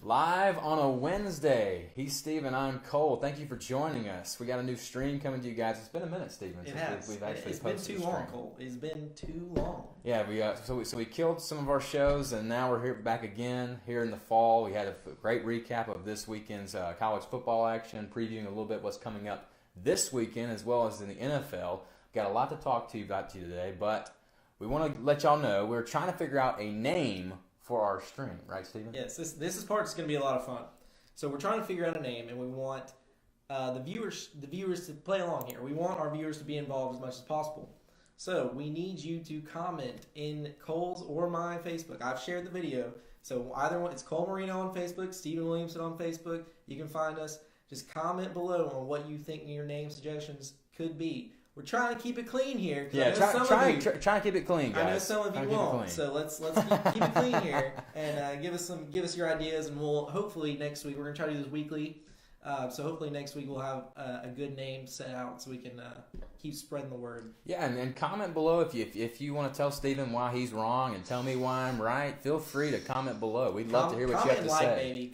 Live on a Wednesday. He's Steve and I'm Cole. Thank you for joining us. We got a new stream coming to you guys. It's been a minute, Steven, since we've actually It's been posted too a long, stream. Cole. It's been too long. Yeah, we killed some of our shows, and now we're here back again here in the fall. We had a great recap of this weekend's college football action, previewing a little bit what's coming up this weekend as well as in the NFL. Got a lot to talk to you about today, but we want to let y'all know we're trying to figure out a name for our stream, right, Steven? Yes, this is part that's going to be a lot of fun. So we're trying to figure out a name, and we want the viewers to play along here. We want our viewers to be involved as much as possible. So we need you to comment in Cole's or my Facebook. I've shared the video, so either one. It's Cole Marino on Facebook, Stephen Williamson on Facebook. You can find us. Just comment below on what you think your name suggestions could be. We're trying to keep it clean here. Yeah, try and keep it clean, guys. I know some of you won't, so let's keep it clean here and give us your ideas, and we'll hopefully next week we're gonna try to do this weekly. So hopefully next week we'll have a good name set out so we can keep spreading the word. Yeah, and comment below if you want to tell Steven why he's wrong and tell me why I'm right. Feel free to comment below. We'd love to hear what you have to say. Baby.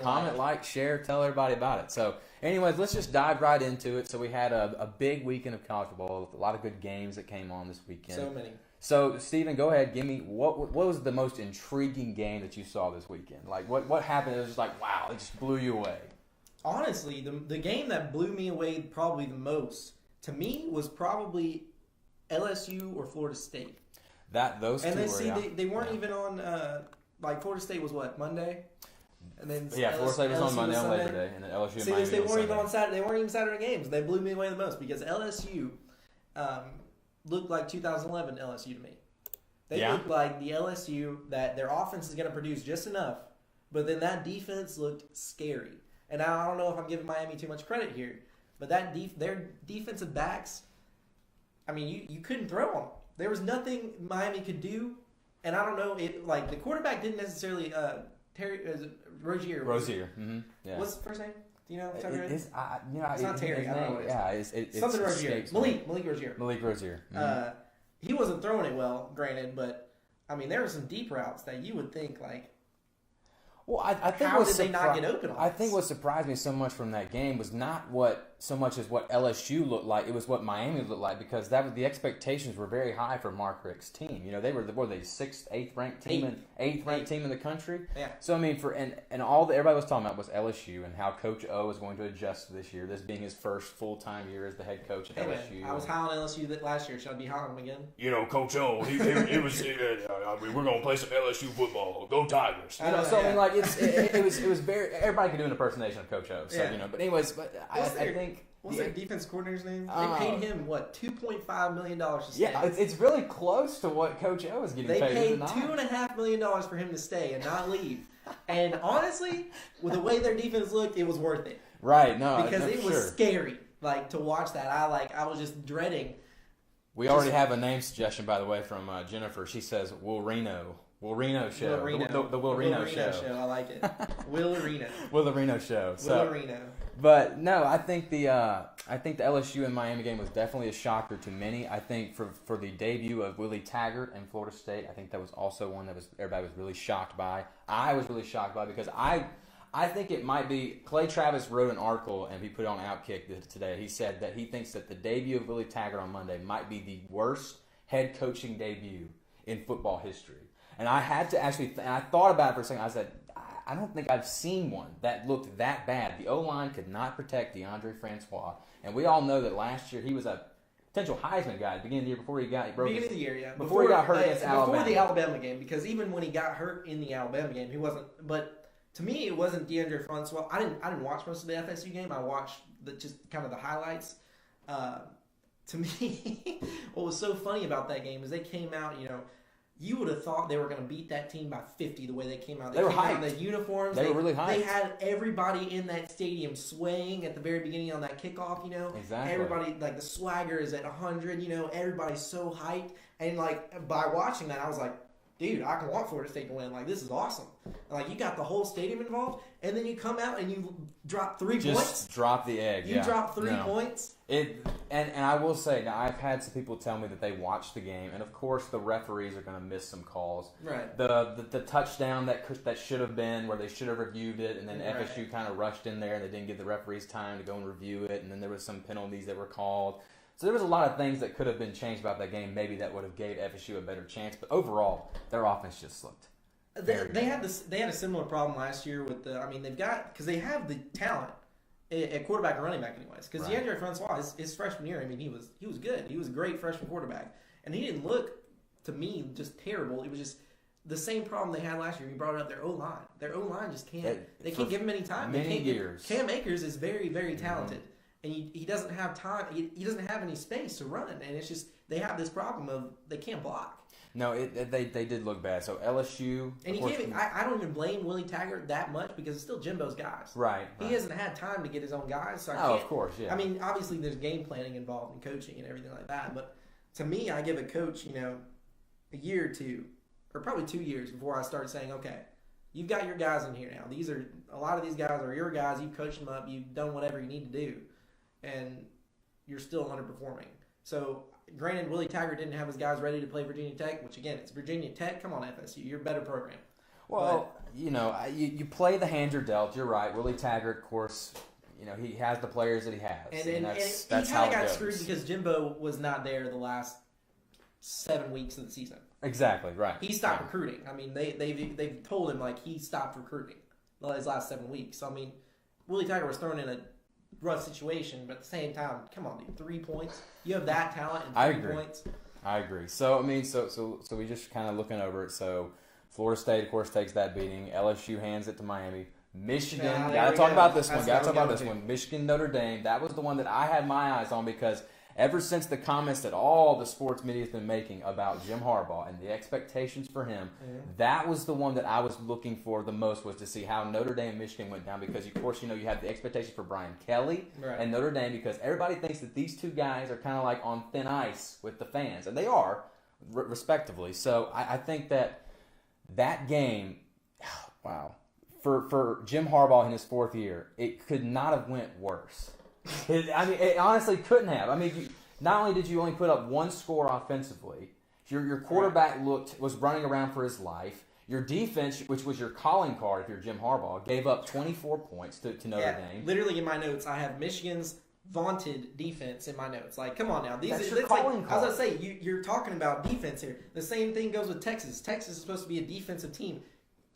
Comment, like, share, tell everybody about it. So, anyways, let's just dive right into it. So we had a big weekend of college football, a lot of good games that came on this weekend. So many. So, Steven, go ahead. Give me what was the most intriguing game that you saw this weekend? Like, what happened? It was just like, wow, it just blew you away. Honestly, the game that blew me away probably the most, to me, was probably LSU or Florida State. Those two and then were, they weren't even on, like Florida State was what, Monday? And then Florida State was on Monday on Labor Day, and then LSU and Miami they weren't even Sunday. on Saturday. They weren't even Saturday games. They blew me away the most because LSU looked like 2011 LSU to me. They looked like the LSU that their offense is going to produce just enough, but then that defense looked scary. And I don't know if I'm giving Miami too much credit here, but their defensive backs, I mean, you couldn't throw them. There was nothing Miami could do, and I don't know, the quarterback didn't necessarily Rozier. Mm-hmm. Yeah. What's the first name? Do you know? It's not Terry. I don't know what it is. Yeah, it's something Rozier. Malik Rozier. Malik Rozier. Mm-hmm. He wasn't throwing it well, granted, but I mean, there were some deep routes that you would think like. Well, I think how did they not get open on I think what surprised me so much from that game was not so much as what LSU looked like. It was what Miami looked like, because the expectations were very high for Mark Richt's team. You know, they were sixth, eighth ranked team in the country. Yeah. So I mean, everybody was talking about was LSU and how Coach O is going to adjust this year. This being his first full-time year as the head coach at LSU. Man, I was high on LSU last year. Should I be high on him again? You know, Coach O, he was. We're gonna play some LSU football. Go Tigers. I know. So I mean, like it was very. Everybody could do an impersonation of Coach O. So But anyways, I think. What's their defense coordinator's name? They paid him what, $2.5 million to stay. Yeah, it's really close to what Coach O is getting paid. They paid $2.5 million for him to stay and not leave. And honestly, with the way their defense looked, it was worth it. Right? No, because it was scary. Like to watch that, I was just dreading. We already have a name suggestion, by the way, from Jennifer. She says Will Reno show. The Will Reno show. I like it. Will Reno. Will Reno show. Will Reno. But no, I think the LSU and Miami game was definitely a shocker to many. I think for the debut of Willie Taggart in Florida State, I think that was also one that everybody was really shocked by. I was really shocked by because I think it might be. Clay Travis wrote an article and he put it on Outkick today. He said that he thinks that the debut of Willie Taggart on Monday might be the worst head coaching debut in football history. And I had to actually, and I thought about it for a second. I said, I don't think I've seen one that looked that bad. The O-line could not protect DeAndre Francois. And we all know that last year he was a potential Heisman guy at the beginning of the year before he got Before he got hurt against Alabama. Before the Alabama game, because even when he got hurt in the Alabama game, he wasn't. But to me, it wasn't DeAndre Francois. I didn't watch most of the FSU game. I watched just kind of the highlights. To me, what was so funny about that game is they came out, you would have thought they were going to beat that team by 50 the way they came out. They were came hyped. out in the uniforms. They were really hyped. They had everybody in that stadium swaying at the very beginning on that kickoff, Exactly. Everybody, the swagger is at 100, everybody's so hyped. And, by watching that, I was like, dude, I can want Florida State to win. Like, this is awesome. Like, you got the whole stadium involved, and then you come out and you drop 3 points. Just drop the egg. You drop 3 points. And I will say, now I've had some people tell me that they watched the game, and of course the referees are going to miss some calls. Right. The touchdown that should have been where they should have reviewed it, and then FSU kind of rushed in there and they didn't give the referees time to go and review it, and then there was some penalties that were called. So there was a lot of things that could have been changed about that game. Maybe that would have gave FSU a better chance, but overall their offense just looked. They had a similar problem last year with they've got, because they have the talent at quarterback and running back anyways. Because DeAndre Francois, his freshman year, he was good. He was a great freshman quarterback, and he didn't look to me just terrible. It was just the same problem they had last year. You brought it up, their O-line. Their O-line just can't. They can't give him any time. Many years. Cam Akers is very, very talented, and he doesn't have time. He doesn't have any space to run, and it's just they have this problem of they can't block. No, they did look bad. So LSU, and I don't even blame Willie Taggart that much because it's still Jimbo's guys. Right. He hasn't had time to get his own guys. So of course, yeah. I mean, obviously there's game planning involved in coaching and everything like that. But to me, I give a coach, a year or two, or probably 2 years before I start saying, okay, you've got your guys in here now. A lot of these guys are your guys. You've coached them up. You've done whatever you need to do, and you're still underperforming. So. Granted, Willie Taggart didn't have his guys ready to play Virginia Tech, which, again, it's Virginia Tech. Come on, FSU. You're a better program. Well, you play the hand you're dealt. You're right. Willie Taggart, of course, he has the players that he has. And that's he how kind it of got goes. screwed because Jimbo was not there the last 7 weeks of the season. Exactly, right. He stopped recruiting. I mean, they've told him, he stopped recruiting his last 7 weeks. So, I mean, Willie Taggart was thrown in a rough situation, but at the same time, come on, dude, 3 points. You have that talent and 3 points. I agree. So I mean, so we just kind of looking over it. So Florida State, of course, takes that beating. LSU hands it to Miami. Michigan, gotta talk about this one. Michigan, Notre Dame. That was the one that I had my eyes on because ever since the comments that all the sports media has been making about Jim Harbaugh and the expectations for him, that was the one that I was looking for the most, was to see how Notre Dame and Michigan went down because, of course, you have the expectation for Brian Kelly and Notre Dame because everybody thinks that these two guys are kind of like on thin ice with the fans, and they are, respectively. So I think that game, wow, for Jim Harbaugh in his 4th year, it could not have went worse. It honestly couldn't have. I mean, not only did you only put up 1 score offensively, your quarterback was running around for his life. Your defense, which was your calling card if you're Jim Harbaugh, gave up 24 points to Notre Dame. Literally in my notes, I have Michigan's vaunted defense in my notes. Like, come on now. That's your calling card. I was going to say, you're talking about defense here. The same thing goes with Texas. Texas is supposed to be a defensive team.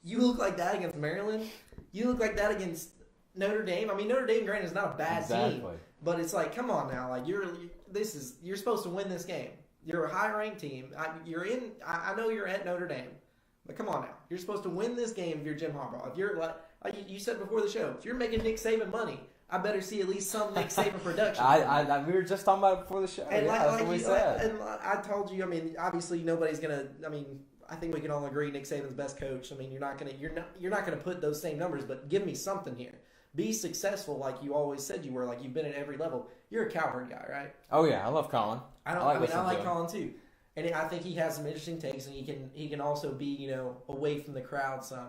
You look like that against Maryland. You look like that against Notre Dame. I mean, Notre Dame, granted, is not a bad team, but it's like, come on now, like you're supposed to win this game. You're a high-ranked team. I know you're at Notre Dame, but come on now, you're supposed to win this game if you're Jim Harbaugh. If you're like you said before the show, if you're making Nick Saban money, I better see at least some Nick Saban production. We were just talking about it before the show. And that's what we said. And I told you. I mean, obviously nobody's gonna. I mean, I think we can all agree Nick Saban's best coach. I mean, you're not gonna put those same numbers, but give me something here. Be successful like you always said you were, like you've been at every level. You're a Cowherd guy, right? Oh yeah, I love Colin. I like Colin too, and I think he has some interesting takes, and he can also be away from the crowd some.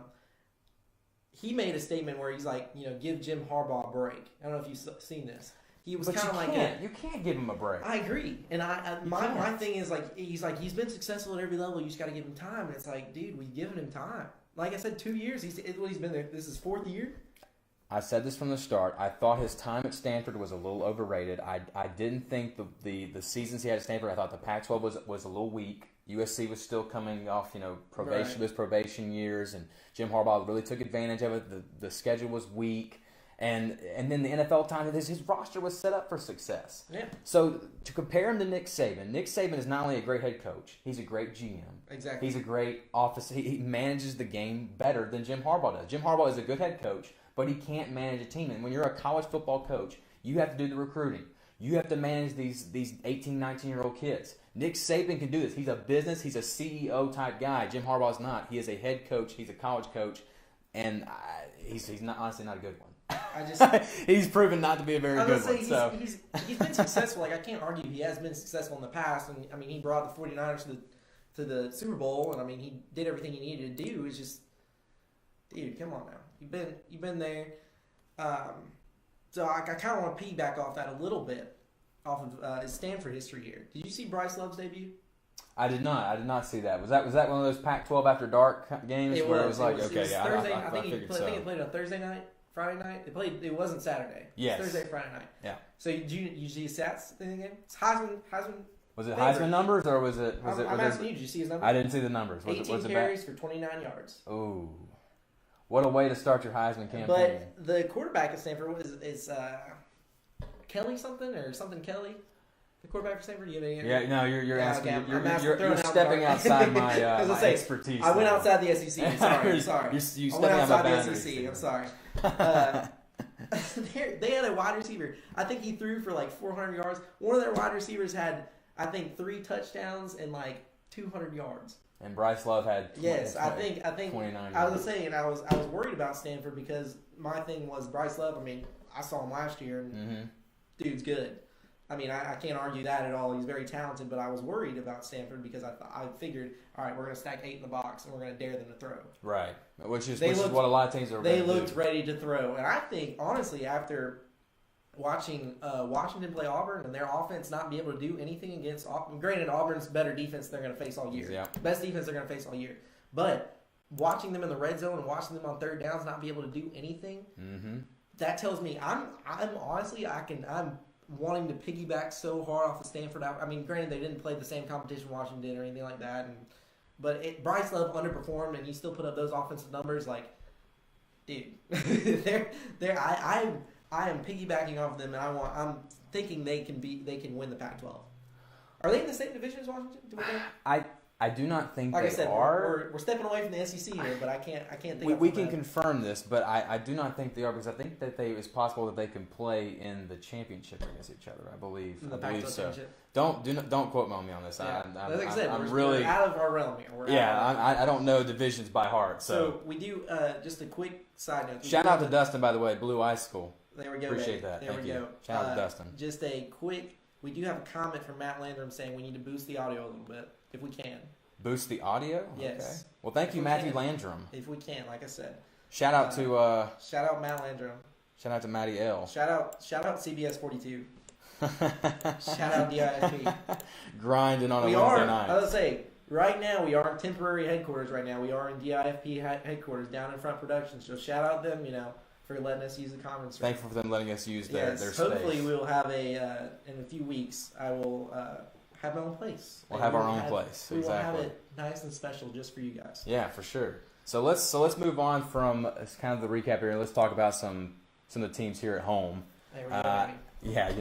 He made a statement where he's like, give Jim Harbaugh a break. I don't know if you've seen this. He was kind of like, you can't give him a break. I agree, and my thing is he's been successful at every level. You just got to give him time, and it's like, dude, we've given him time. Like I said, 2 years. He's been there. This is 4th year. I said this from the start. I thought his time at Stanford was a little overrated. I didn't think the seasons he had at Stanford. I thought the Pac-12 was a little weak. USC was still coming off probation years, and Jim Harbaugh really took advantage of it. The schedule was weak, and then the NFL time, his roster was set up for success. Yeah. So to compare him to Nick Saban is not only a great head coach, he's a great GM. Exactly. He's a great office. He manages the game better than Jim Harbaugh does. Jim Harbaugh is a good head coach, but he can't manage a team. And when you're a college football coach, you have to do the recruiting. You have to manage these 18, 19-year-old kids. Nick Saban can do this. He's a business. He's a CEO type guy. Jim Harbaugh's not. He is a head coach. He's a college coach, and he's not, honestly not a good one. He's proven not to be a very good one. He's been successful. Like, I can't argue he has been successful in the past. And I mean, he brought the 49ers to to the Super Bowl, and I mean, he did everything he needed to do. It's just, dude, come on now. You've been there. So I kind of want to piggyback off that a little bit, off of his Stanford history here. Did you see Bryce Love's debut? I did not. I did not see that. Was that one of those Pac-12 after dark games It where was. it was Thursday. I I think figured he played on Thursday night, Friday night. It wasn't Saturday. Yes. It was Thursday, Friday night. Yeah. So did you see his stats in the game? It's Heisman. Was it favorite. Heisman numbers or was it? I'm asking you. Did you see his numbers? I didn't see the numbers. Was 18 it carries for 29 yards. Oh, what a way to start your Heisman campaign! But the quarterback at Stanford is Kelly something or something Kelly. The quarterback for Stanford. You're asking. Okay, You're stepping outside my expertise. I went outside the SEC. Sorry. You I stepping went outside the boundaries SEC. here. I'm sorry. They had a wide receiver. I think he threw for like 400 yards. One of their wide receivers had, I think, 3 touchdowns and like 200 yards. And Bryce Love had. I think 29 I was saying I was worried about Stanford because my thing was Bryce Love. I mean, I saw him last year and dude's good. I mean, I can't argue that at all. He's very talented, but I was worried about Stanford because I figured, all right, we're going to stack 8 in the box and we're going to dare them to throw. Right, which is what a lot of teams are. They looked ready to throw, and I think honestly, after watching Washington play Auburn and their offense not be able to do anything against Auburn, granted Auburn's better defense they're going to face all year, best defense they're going to face all year, but watching them in the red zone and watching them on third downs not be able to do anything, that tells me I'm honestly I'm wanting to piggyback so hard off of Stanford. I mean, granted, they didn't play the same competition Washington or anything like that, but Bryce Love underperformed, and he still put up those offensive numbers. Like, dude, I am piggybacking off of them, and I'm thinking they can win the Pac-12. Are they in the same division as Washington? Do we know? I do not think like they I said, are. We're stepping away from the SEC here, but I can't think. We can confirm this, but I do not think they are because I think that it's possible that they can play in the championship against each other. I believe. In the I believe Pac-12 so. championship. Don't quote me on this. Yeah. I'm, like I said, I'm we're really out of our realm here. I don't know divisions by heart. So we do just a quick side note. Shout out to Dustin, by the way, Blue Icicle. There we go. Appreciate that. There Thank we you. go. Shout out to Dustin. Just a quick. We do have a comment from Matt Landrum saying we need to boost the audio a little bit if we can. Boost the audio? Yes. Okay. Well, thank you, Matthew Landrum. If we can, like I said. Shout out to shout out Matt Landrum. Shout out to Matty L. Shout out CBS 42. Shout out DIFP. Grinding on a Wednesday night. I was gonna say right now we are in temporary headquarters. Right now we are in DIFP headquarters down in Front Productions. So shout out them, for letting us use the conference room. Thankful for them letting us use their space. Hopefully we'll have in a few weeks. I will have my own place. We'll have our own place. We will have it nice and special just for you guys. Yeah, for sure. So let's move on from kind of the recap here. Let's talk about some of the teams here at home. Yeah,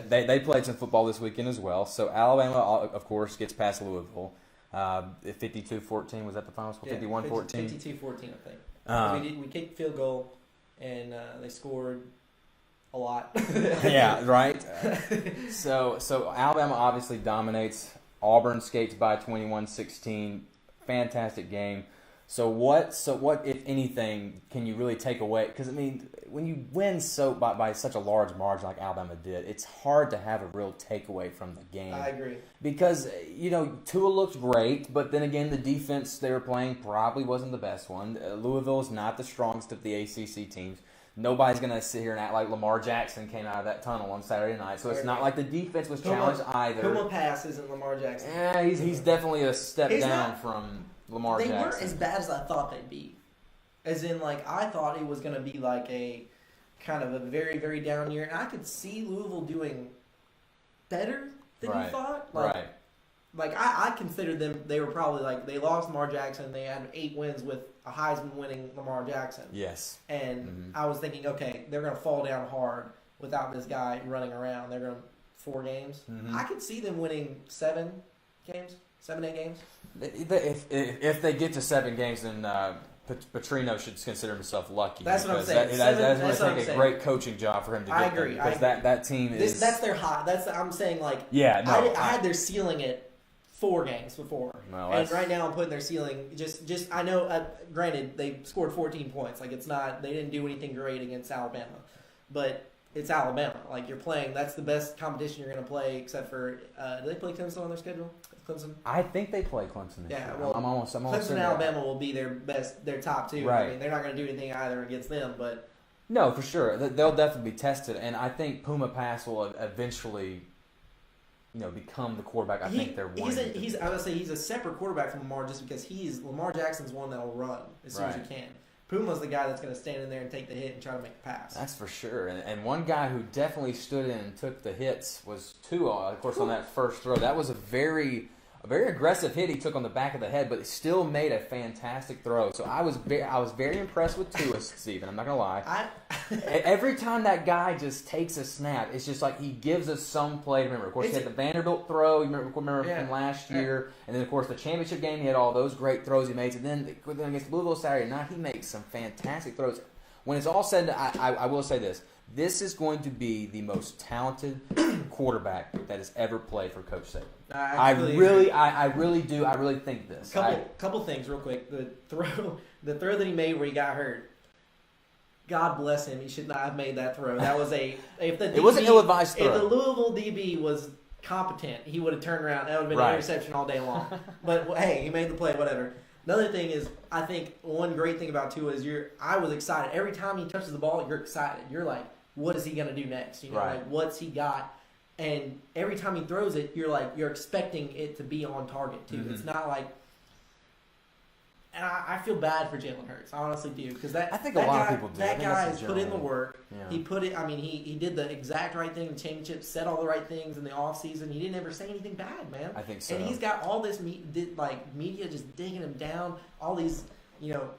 they played some football this weekend as well. So Alabama, of course, gets past Louisville. 52-14, was that the final score? 51-14? 52-14, I think. We kicked field goal, and they scored a lot. Yeah, right. So Alabama obviously dominates. Auburn skates by 21-16. Fantastic game. So what, if anything, can you really take away? Because, I mean, when you win by such a large margin like Alabama did, it's hard to have a real takeaway from the game. I agree. Because, Tua looked great, but then again, the defense they were playing probably wasn't the best one. Louisville is not the strongest of the ACC teams. Nobody's going to sit here and act like Lamar Jackson came out of that tunnel on Saturday night. So it's not like the defense was challenged either. Puma Pass isn't Lamar Jackson. Yeah, he's definitely a step down from Lamar Jackson. They weren't as bad as I thought they'd be. As in, I thought it was going to be like a kind of a very, very down year. And I could see Louisville doing better than you thought. Right. I considered them, they were probably they lost Lamar Jackson. They had 8 wins with a Heisman winning Lamar Jackson. Yes. And I was thinking, okay, they're going to fall down hard without this guy running around. They're going to 4 games. I could see them winning 7 games, 7-8 games. If they get to 7 games, then Petrino should consider himself lucky. That's what I'm saying. That's going to take a great coaching job for him to get I agree. Because that team is... That's their high. I'm saying, Yeah, no. I had their ceiling at 4 games before. No, and right now I'm putting their ceiling just I know, granted, they scored 14 points. It's not, they didn't do anything great against Alabama. But it's Alabama. Like you're playing, that's the best competition you're going to play, except for do they play Clemson on their schedule? Clemson. I think they play Clemson this year. Well, I'm almost Clemson and Alabama will be their top two. Right. I mean, they're not going to do anything either against them, but no, for sure, they'll definitely be tested, and I think Puma Pass will eventually, become the quarterback. I think they're wanting. I would say he's a separate quarterback from Lamar, just because Lamar Jackson's one that will run as soon as he can. Puma's the guy that's going to stand in there and take the hit and try to make a pass. That's for sure. And one guy who definitely stood in and took the hits was Tua, of course, on that first throw. That was a very aggressive hit he took on the back of the head, but he still made a fantastic throw. So I was very impressed with Tua, Stephen. I'm not going to lie. Every time that guy just takes a snap, it's just like he gives us some play to remember. Of course, he had the Vanderbilt throw. You remember from last year. And then, of course, the championship game, he had all those great throws he made. And then against Louisville Saturday night, he makes some fantastic throws. When it's all said and done, I will say this. This is going to be the most talented quarterback that has ever played for Coach Saban. I really do. I really think this. Couple things real quick. The throw that he made where he got hurt. God bless him. He should not have made that throw. That was it was an ill-advised throw. If the Louisville DB was competent, he would have turned around. That would have been an interception all day long. But hey, he made the play. Whatever. Another thing is, I think one great thing about Tua is I was excited every time he touches the ball. You're excited. You're like, what is he gonna do next? Like what's he got? And every time he throws it, you're expecting it to be on target too. Mm-hmm. It's not like, and I feel bad for Jalen Hurts. I honestly do, because I think a lot of people do. That guy has put in the work. Yeah. He put it. I mean, he did the exact right thing in the championship. Said all the right things in the offseason. He didn't ever say anything bad, man. I think so. And he's got all this media just digging him down. All these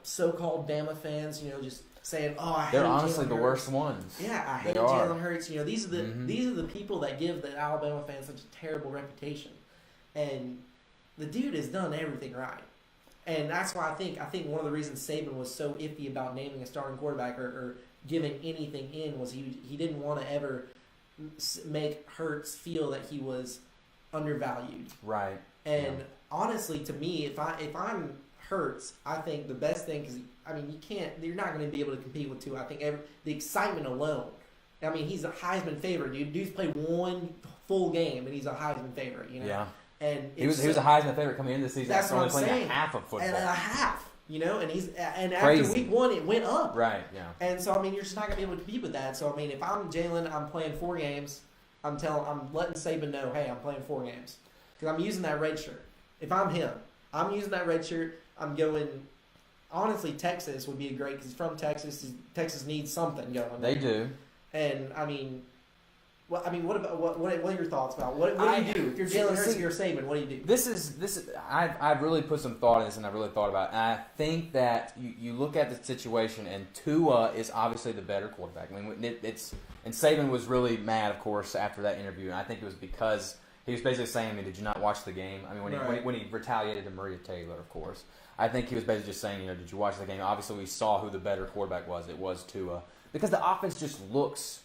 so-called Bama fans, just saying, "Oh, I hate they're honestly Jalen the Hurts. Worst ones." Yeah, I hate Jalen Hurts. These are the people that give the Alabama fans such a terrible reputation. And the dude has done everything right. And that's why I think one of the reasons Saban was so iffy about naming a starting quarterback or giving anything in was he didn't want to ever make Hurts feel that he was undervalued. Right. And honestly, to me, if I'm Hurts, I think the best thing, because you're not going to be able to compete with Tua. I think the excitement alone. I mean, he's a Heisman favorite, dude. Dude's played one full game and he's a Heisman favorite. Yeah. And he was a Heisman favorite coming into the season. That's what I'm playing saying. A half of football. And a half, and Crazy. After week one, it went up. Right, yeah. And so, you're just not going to be able to compete with that. So, if I'm Jalen, I'm playing 4 games. I'm letting Saban know, hey, I'm playing 4 games. Because I'm using that red shirt. If I'm him, I'm using that red shirt. I'm going, honestly, Texas would be great, because he's from Texas. Texas needs something going. They do. And, what are your thoughts about what do you do if you're Jalen Hurts and you're Saban? What do you do? This is I've really put some thought in this, and I've really thought about it. And I think that you look at the situation, and Tua is obviously the better quarterback. And Saban was really mad, of course, after that interview, and I think it was because he was basically saying, did you not watch the game? When he retaliated to Maria Taylor, of course. I think he was basically just saying, did you watch the game? Obviously, we saw who the better quarterback was. It was Tua, because the offense just looks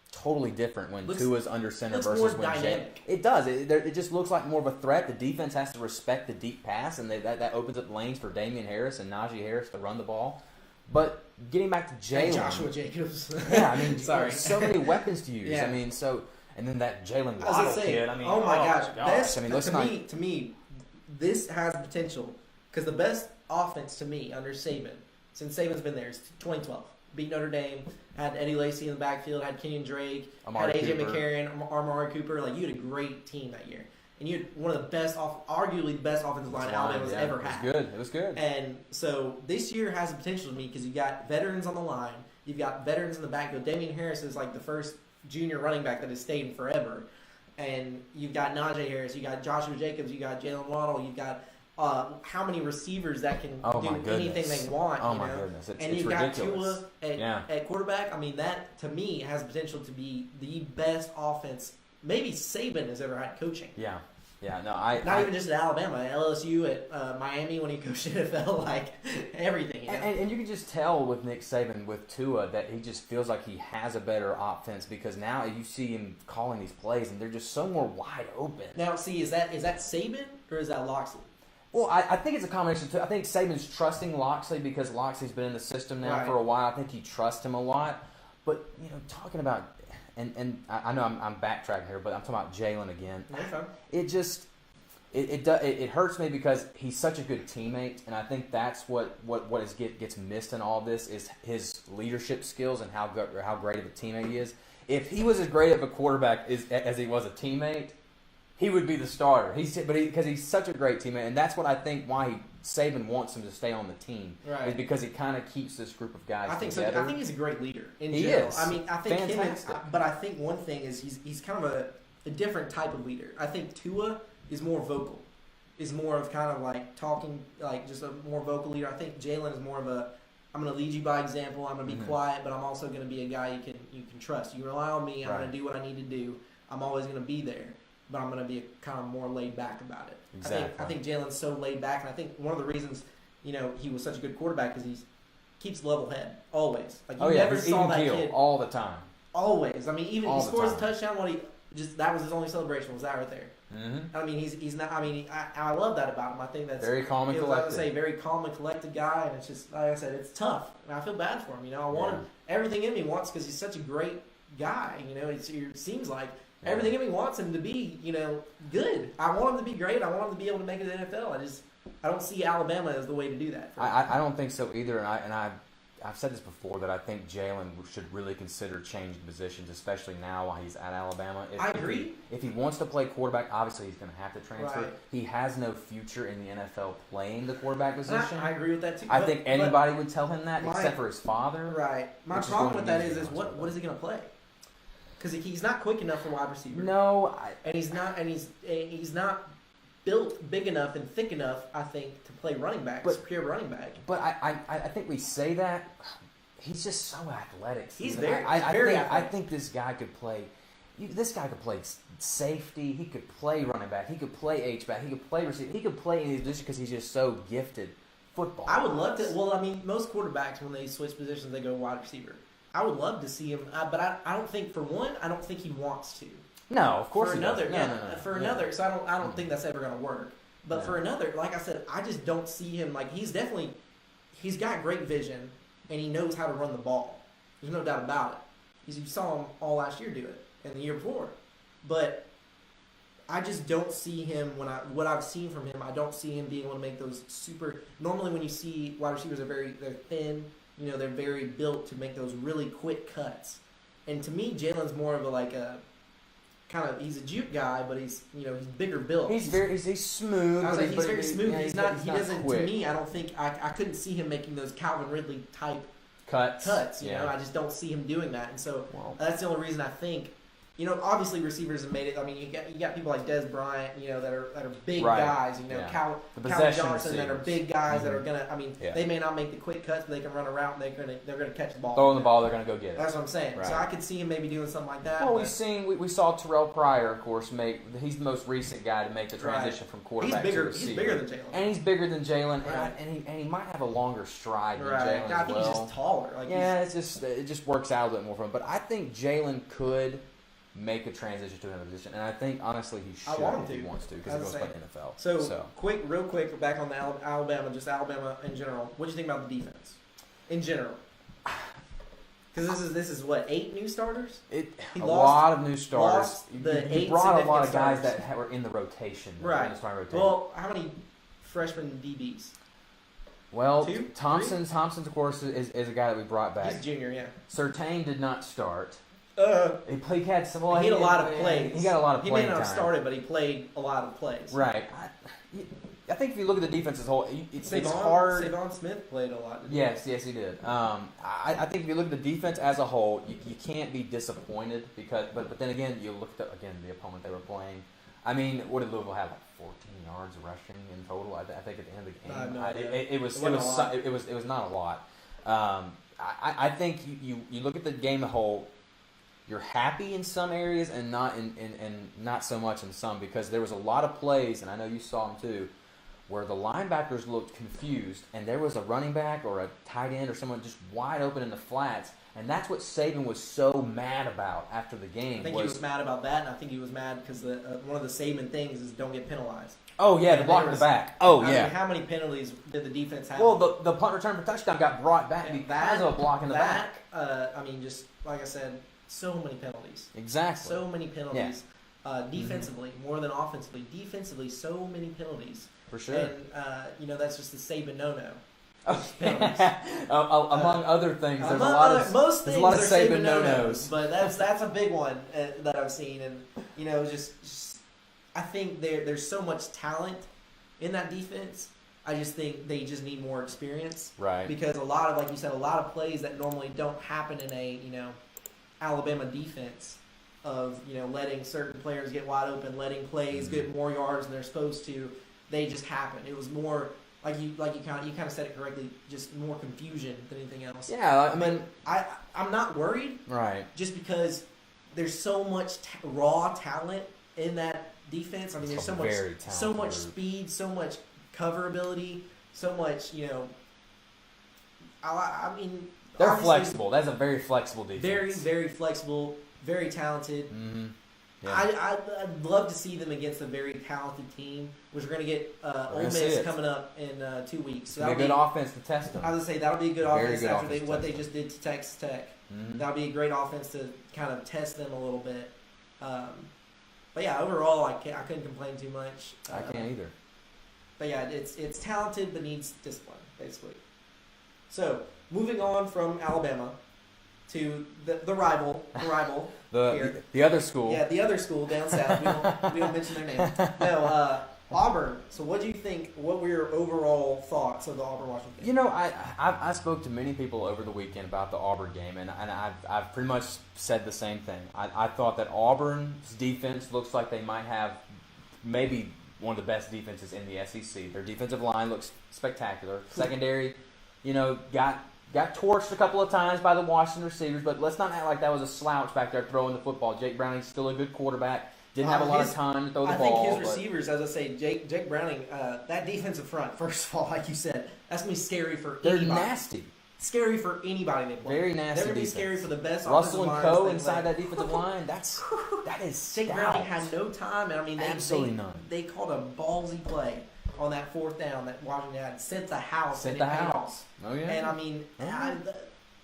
totally different when Tua's under center versus when Jalen. It does. It just looks like more of a threat. The defense has to respect the deep pass, and that opens up lanes for Damian Harris and Najee Harris to run the ball. But getting back to Jalen, Joshua Jacobs. Yeah, sorry, so many weapons to use. Yeah. and then that Jalen Waddle kid. Oh my gosh. To me, this has potential, because the best offense to me under Saban, since Saban's been there, is 2012. Beat Notre Dame, had Eddie Lacy in the backfield, had Kenyon Drake, had AJ McCarron, Amari Cooper. You had a great team that year. And you had one of the best, arguably the best offensive line Alabama's ever had. It was good. And so this year has the potential to me, because you got veterans on the line. You've got veterans in the backfield. Damian Harris is the first junior running back that has stayed in forever. And you've got Najee Harris. You got Joshua Jacobs. You got Jalen Waddle. You've got how many receivers that can do anything they want. Oh my goodness! And you've got Tua at quarterback. That to me has potential to be the best offense maybe Saban has ever had coaching. Yeah. Not even just at Alabama, at LSU, at Miami when he coached NFL, everything. And you can just tell with Nick Saban, with Tua, that he just feels like he has a better offense, because now you see him calling these plays, and they're just so more wide open. Now, see, is that Saban or is that Loxley? Well, I think it's a combination too. I think Saban's trusting Loxley because Loxley's been in the system now for a while. I think he trusts him a lot. But, talking about and I know I'm backtracking here, but I'm talking about Jalen again. Okay. It just it hurts me because he's such a good teammate, and I think that's what gets missed in all this is his leadership skills and how great of a teammate he is. If he was as great of a quarterback as he was a teammate, he would be the starter. Because he's such a great teammate, and that's what I think why Saban wants him to stay on the team. Right. Is because he kind of keeps this group of guys I think together. so. I think he's a great leader in He general. is. I mean, I think Fantastic. but I think one thing is he's kind of a different type of leader. I think Tua is more vocal, is more of kind of like talking, like just a more vocal leader. I think Jalen is more of a I'm going to lead you by example. I'm going to be quiet, but I'm also going to be a guy you can trust. You rely on me. I'm going to do what I need to do. I'm always going to be there, but I'm going to be kind of more laid back about it. Exactly. I think Jalen's so laid back, and I think one of the reasons he was such a good quarterback is he keeps level head always. Like you never he's saw even that keel kid all the time. always. I mean, even All he the scores a time. touchdown when that was his only celebration was that right there. Mm-hmm. I mean, he's not. I mean, I love that about him. I think that's Very calm and I collected. was say very calm and collected guy, and it's just like I said, it's tough. And I feel bad for him. I want him. Everything in me wants because he's such a great guy. It seems like everything in me wants him to be good. I want him to be great. I want him to be able to make it to the NFL. I don't see Alabama as the way to do that. I don't think so either, and I've said this before that I think Jalen should really consider changing positions, especially now while he's at Alabama. I agree. If he wants to play quarterback, obviously he's going to have to transfer. Right. He has no future in the NFL playing the quarterback position. I agree with that too. I think anybody would tell him that, except for his father. Right. My problem with that is what is he going to play? Because he's not quick enough for wide receiver. No, and he's not built big enough and thick enough, I think, to play running back, pure running back. But I think we say that. He's just so athletic. He's Steven. very athletic. I think this guy could play. This guy could play safety. He could play running back. He could play H-back. He could play receiver. He could play in his position because he's just so gifted football. I would love to. Well, I mean, most quarterbacks, when they switch positions, they go wide receiver. I would love to see him, but I don't think, for one, I don't think he wants to. No, of course for he another, doesn't. yeah, for another. So I don't think that's ever going to work. But for another, like I said, I just don't see him. Like he's got great vision, and he knows how to run the ball. There's no doubt about it. You saw him all last year do it, and the year before. But I just don't see him what I've seen from him. I don't see him being able to make those super. Normally, when you see wide receivers, they're thin. They're very built to make those really quick cuts. And to me, Jalen's more of he's a juke guy, but he's bigger built. He's smooth. I was like, he's very smooth. Yeah, He doesn't. quick. To me, I don't think I couldn't see him making those Calvin Ridley type cuts. I just don't see him doing that, and so that's the only reason I think. Obviously receivers have made it. I mean, you got people like Des Bryant, that are big guys. Cal Johnson that are big guys that are gonna. I mean, they may not make the quick cuts, but they can run a route and they're gonna catch the ball. Throwing the ball, they're gonna go get it. That's what I'm saying. Right. So I could see him maybe doing something like that. Well, we saw Terrell Pryor, of course, he's the most recent guy to make the transition from quarterback to receiver. He's bigger than Jalen. And he's bigger than Jalen, Right. and he might have a longer stride than Right. Jalen I as think well. he's just taller. It just works out a bit more for him. But I think Jalen could make a transition to another position, and I think honestly he should if he wants to because he goes to play NFL. So real quick, back on the Alabama in general. What do you think about the defense in general? Because this is what 8 new starters. Lot of new starters. He brought a lot of guys starters. that were in the rotation. Right. In the starting rotation. Well, how many freshman DBs? Well, 2? Thompson, of course, is a guy that we brought back. He's junior, yeah. Surtain did not start. He had a lot of plays. He got a lot of playing time. He may not have started, but he played a lot of plays. Right. I think if you look at the defense as a whole, it's hard. Savon Smith played a lot. Yes, he did. I think if you look at the defense as a whole, you can't be disappointed but then again, you look at the opponent they were playing. I mean, what did Louisville have? 14 yards rushing in total. I think at the end of the game, it was not a lot. I think you look at the game as a whole. You're happy in some areas and not so much in some, because there was a lot of plays, and I know you saw them too, where the linebackers looked confused and there was a running back or a tight end or someone just wide open in the flats, and that's what Saban was so mad about after the game. I think he was mad about that, and I think he was mad because one of the Saban things is don't get penalized. Oh yeah, the block in the back. Oh yeah. Mean, how many penalties did the defense have? Well, the punt return for touchdown got brought back because of a block in the back. I mean, just like I said, so many penalties. Exactly. So many penalties. Defensively, more than offensively. Defensively, so many penalties. For sure. And, that's just the Saban no-no. Among other things, there's a lot of Saban no-nos. But that's a big one that I've seen. And, just I think there's so much talent in that defense. I just think they just need more experience. Right. Because a lot of, like you said, a lot of plays that normally don't happen in a, Alabama defense of, letting certain players get wide open, letting plays get more yards than they're supposed to, they just happen. It was more, like you kind of said it correctly, just more confusion than anything else. Yeah, I'm not worried. Right. Just because there's so much raw talent in that defense. I mean, there's so much speed, so much cover ability, so much, I mean, they're flexible. That's a very flexible defense. Very, very flexible, very talented. Mm-hmm. Yeah. I'd love to see them against a very talented team, which we're going to get Ole Miss coming up in 2 weeks. So that'll be a good offense to test them. I was going to say, that'll be a good offense good after offense what they just did to Texas Tech. Mm-hmm. That'll be a great offense to kind of test them a little bit. But yeah, overall, I couldn't complain too much. I can't either. But yeah, it's talented but needs discipline, basically. So, moving on from Alabama to the rival the other school. Yeah, the other school down south. We don't mention their name. No, Auburn. So, what do you think? What were your overall thoughts of the Auburn-Washington game? I spoke to many people over the weekend about the Auburn game, and I've pretty much said the same thing. I thought that Auburn's defense looks like they might have maybe one of the best defenses in the SEC. Their defensive line looks spectacular. Secondary, got torched a couple of times by the Washington receivers, but let's not act like that was a slouch back there throwing the football. Jake Browning's still a good quarterback. Didn't have a lot of time to throw the ball. I think his receivers, as I say, Jake Browning, that defensive front, first of all, like you said, that's going to be scary for anybody. They're nasty. Scary for anybody they play. Very nasty. They're going to be scary for the best Russell offensive and Co. lines inside that defensive line. That is Jake Browning had no time. And I mean, absolutely none. They called a ballsy play on that fourth down that Washington had. Sent the house. Oh yeah. And I mean,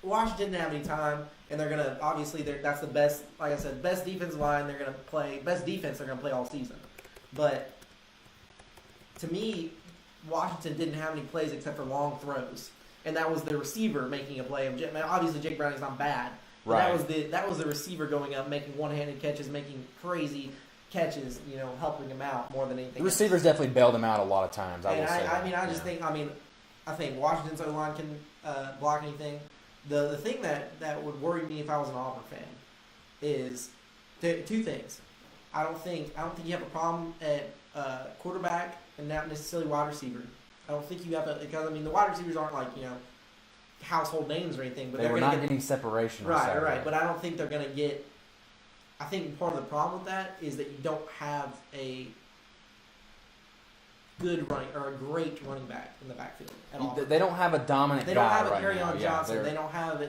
Washington didn't have any time, and they're gonna that's the best. Like I said, best defensive line they're gonna play. Best defense they're gonna play all season. But to me, Washington didn't have any plays except for long throws, and that was the receiver making a play. Obviously, Jake Browning's not bad. But right. That was the receiver going up, making one-handed catches, making crazy catches, helping him out more than anything. The receivers definitely bailed him out a lot of times. I think Washington's O-line can block anything. The thing that would worry me if I was an Auburn fan is two things. I don't think you have a problem at quarterback and not necessarily wide receiver. I don't think you have because the wide receivers aren't like household names or anything, but they were not getting separation. Right. But I don't think they're going to get. I think part of the problem with that is that you don't have a good running or a great running back in the backfield at all. They don't have a dominant. They don't have a right Kerryon Johnson. Yeah, they don't have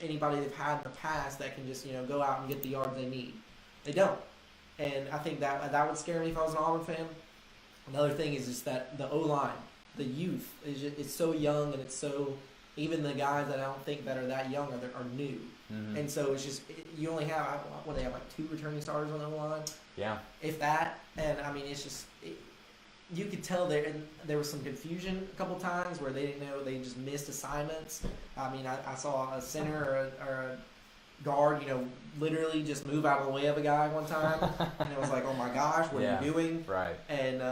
anybody they've had in the past that can just go out and get the yards they need. They don't, and I think that would scare me if I was an Auburn fan. Another thing is just that the O-line, the youth it's so young, and it's so even the guys that I don't think that are that young are new. Mm-hmm. And so it's just you only have they have like 2 returning starters on the line. Yeah. If that, and I mean it's just you could tell there was some confusion a couple times where they didn't know, they just missed assignments. I mean I saw a center or a guard literally just move out of the way of a guy one time, and it was like, oh my gosh, what are you doing? Right. And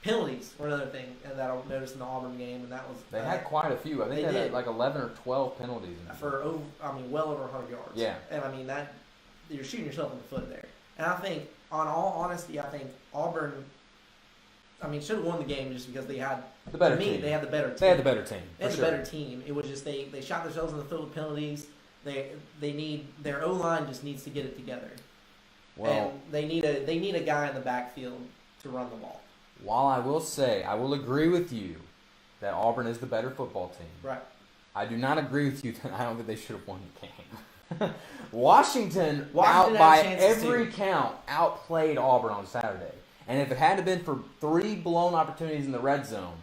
penalties were another thing that I noticed in the Auburn game, and that was they had quite a few. I think they had like 11 or 12 penalties for well over 100 yards. Yeah, and I mean that you're shooting yourself in the foot there. And I think, on all honesty, Auburn, should have won the game just because they had the better team. They had the better team. They had the better team. They had the better team. It was just they shot themselves in the foot with penalties. They need their O-line just needs to get it together. Well, and they need a guy in the backfield to run the ball. While I will agree with you that Auburn is the better football team. Right. I do not agree with you that I don't think they should have won the game. Washington out by every count outplayed Auburn on Saturday. And if it hadn't been for 3 blown opportunities in the red zone,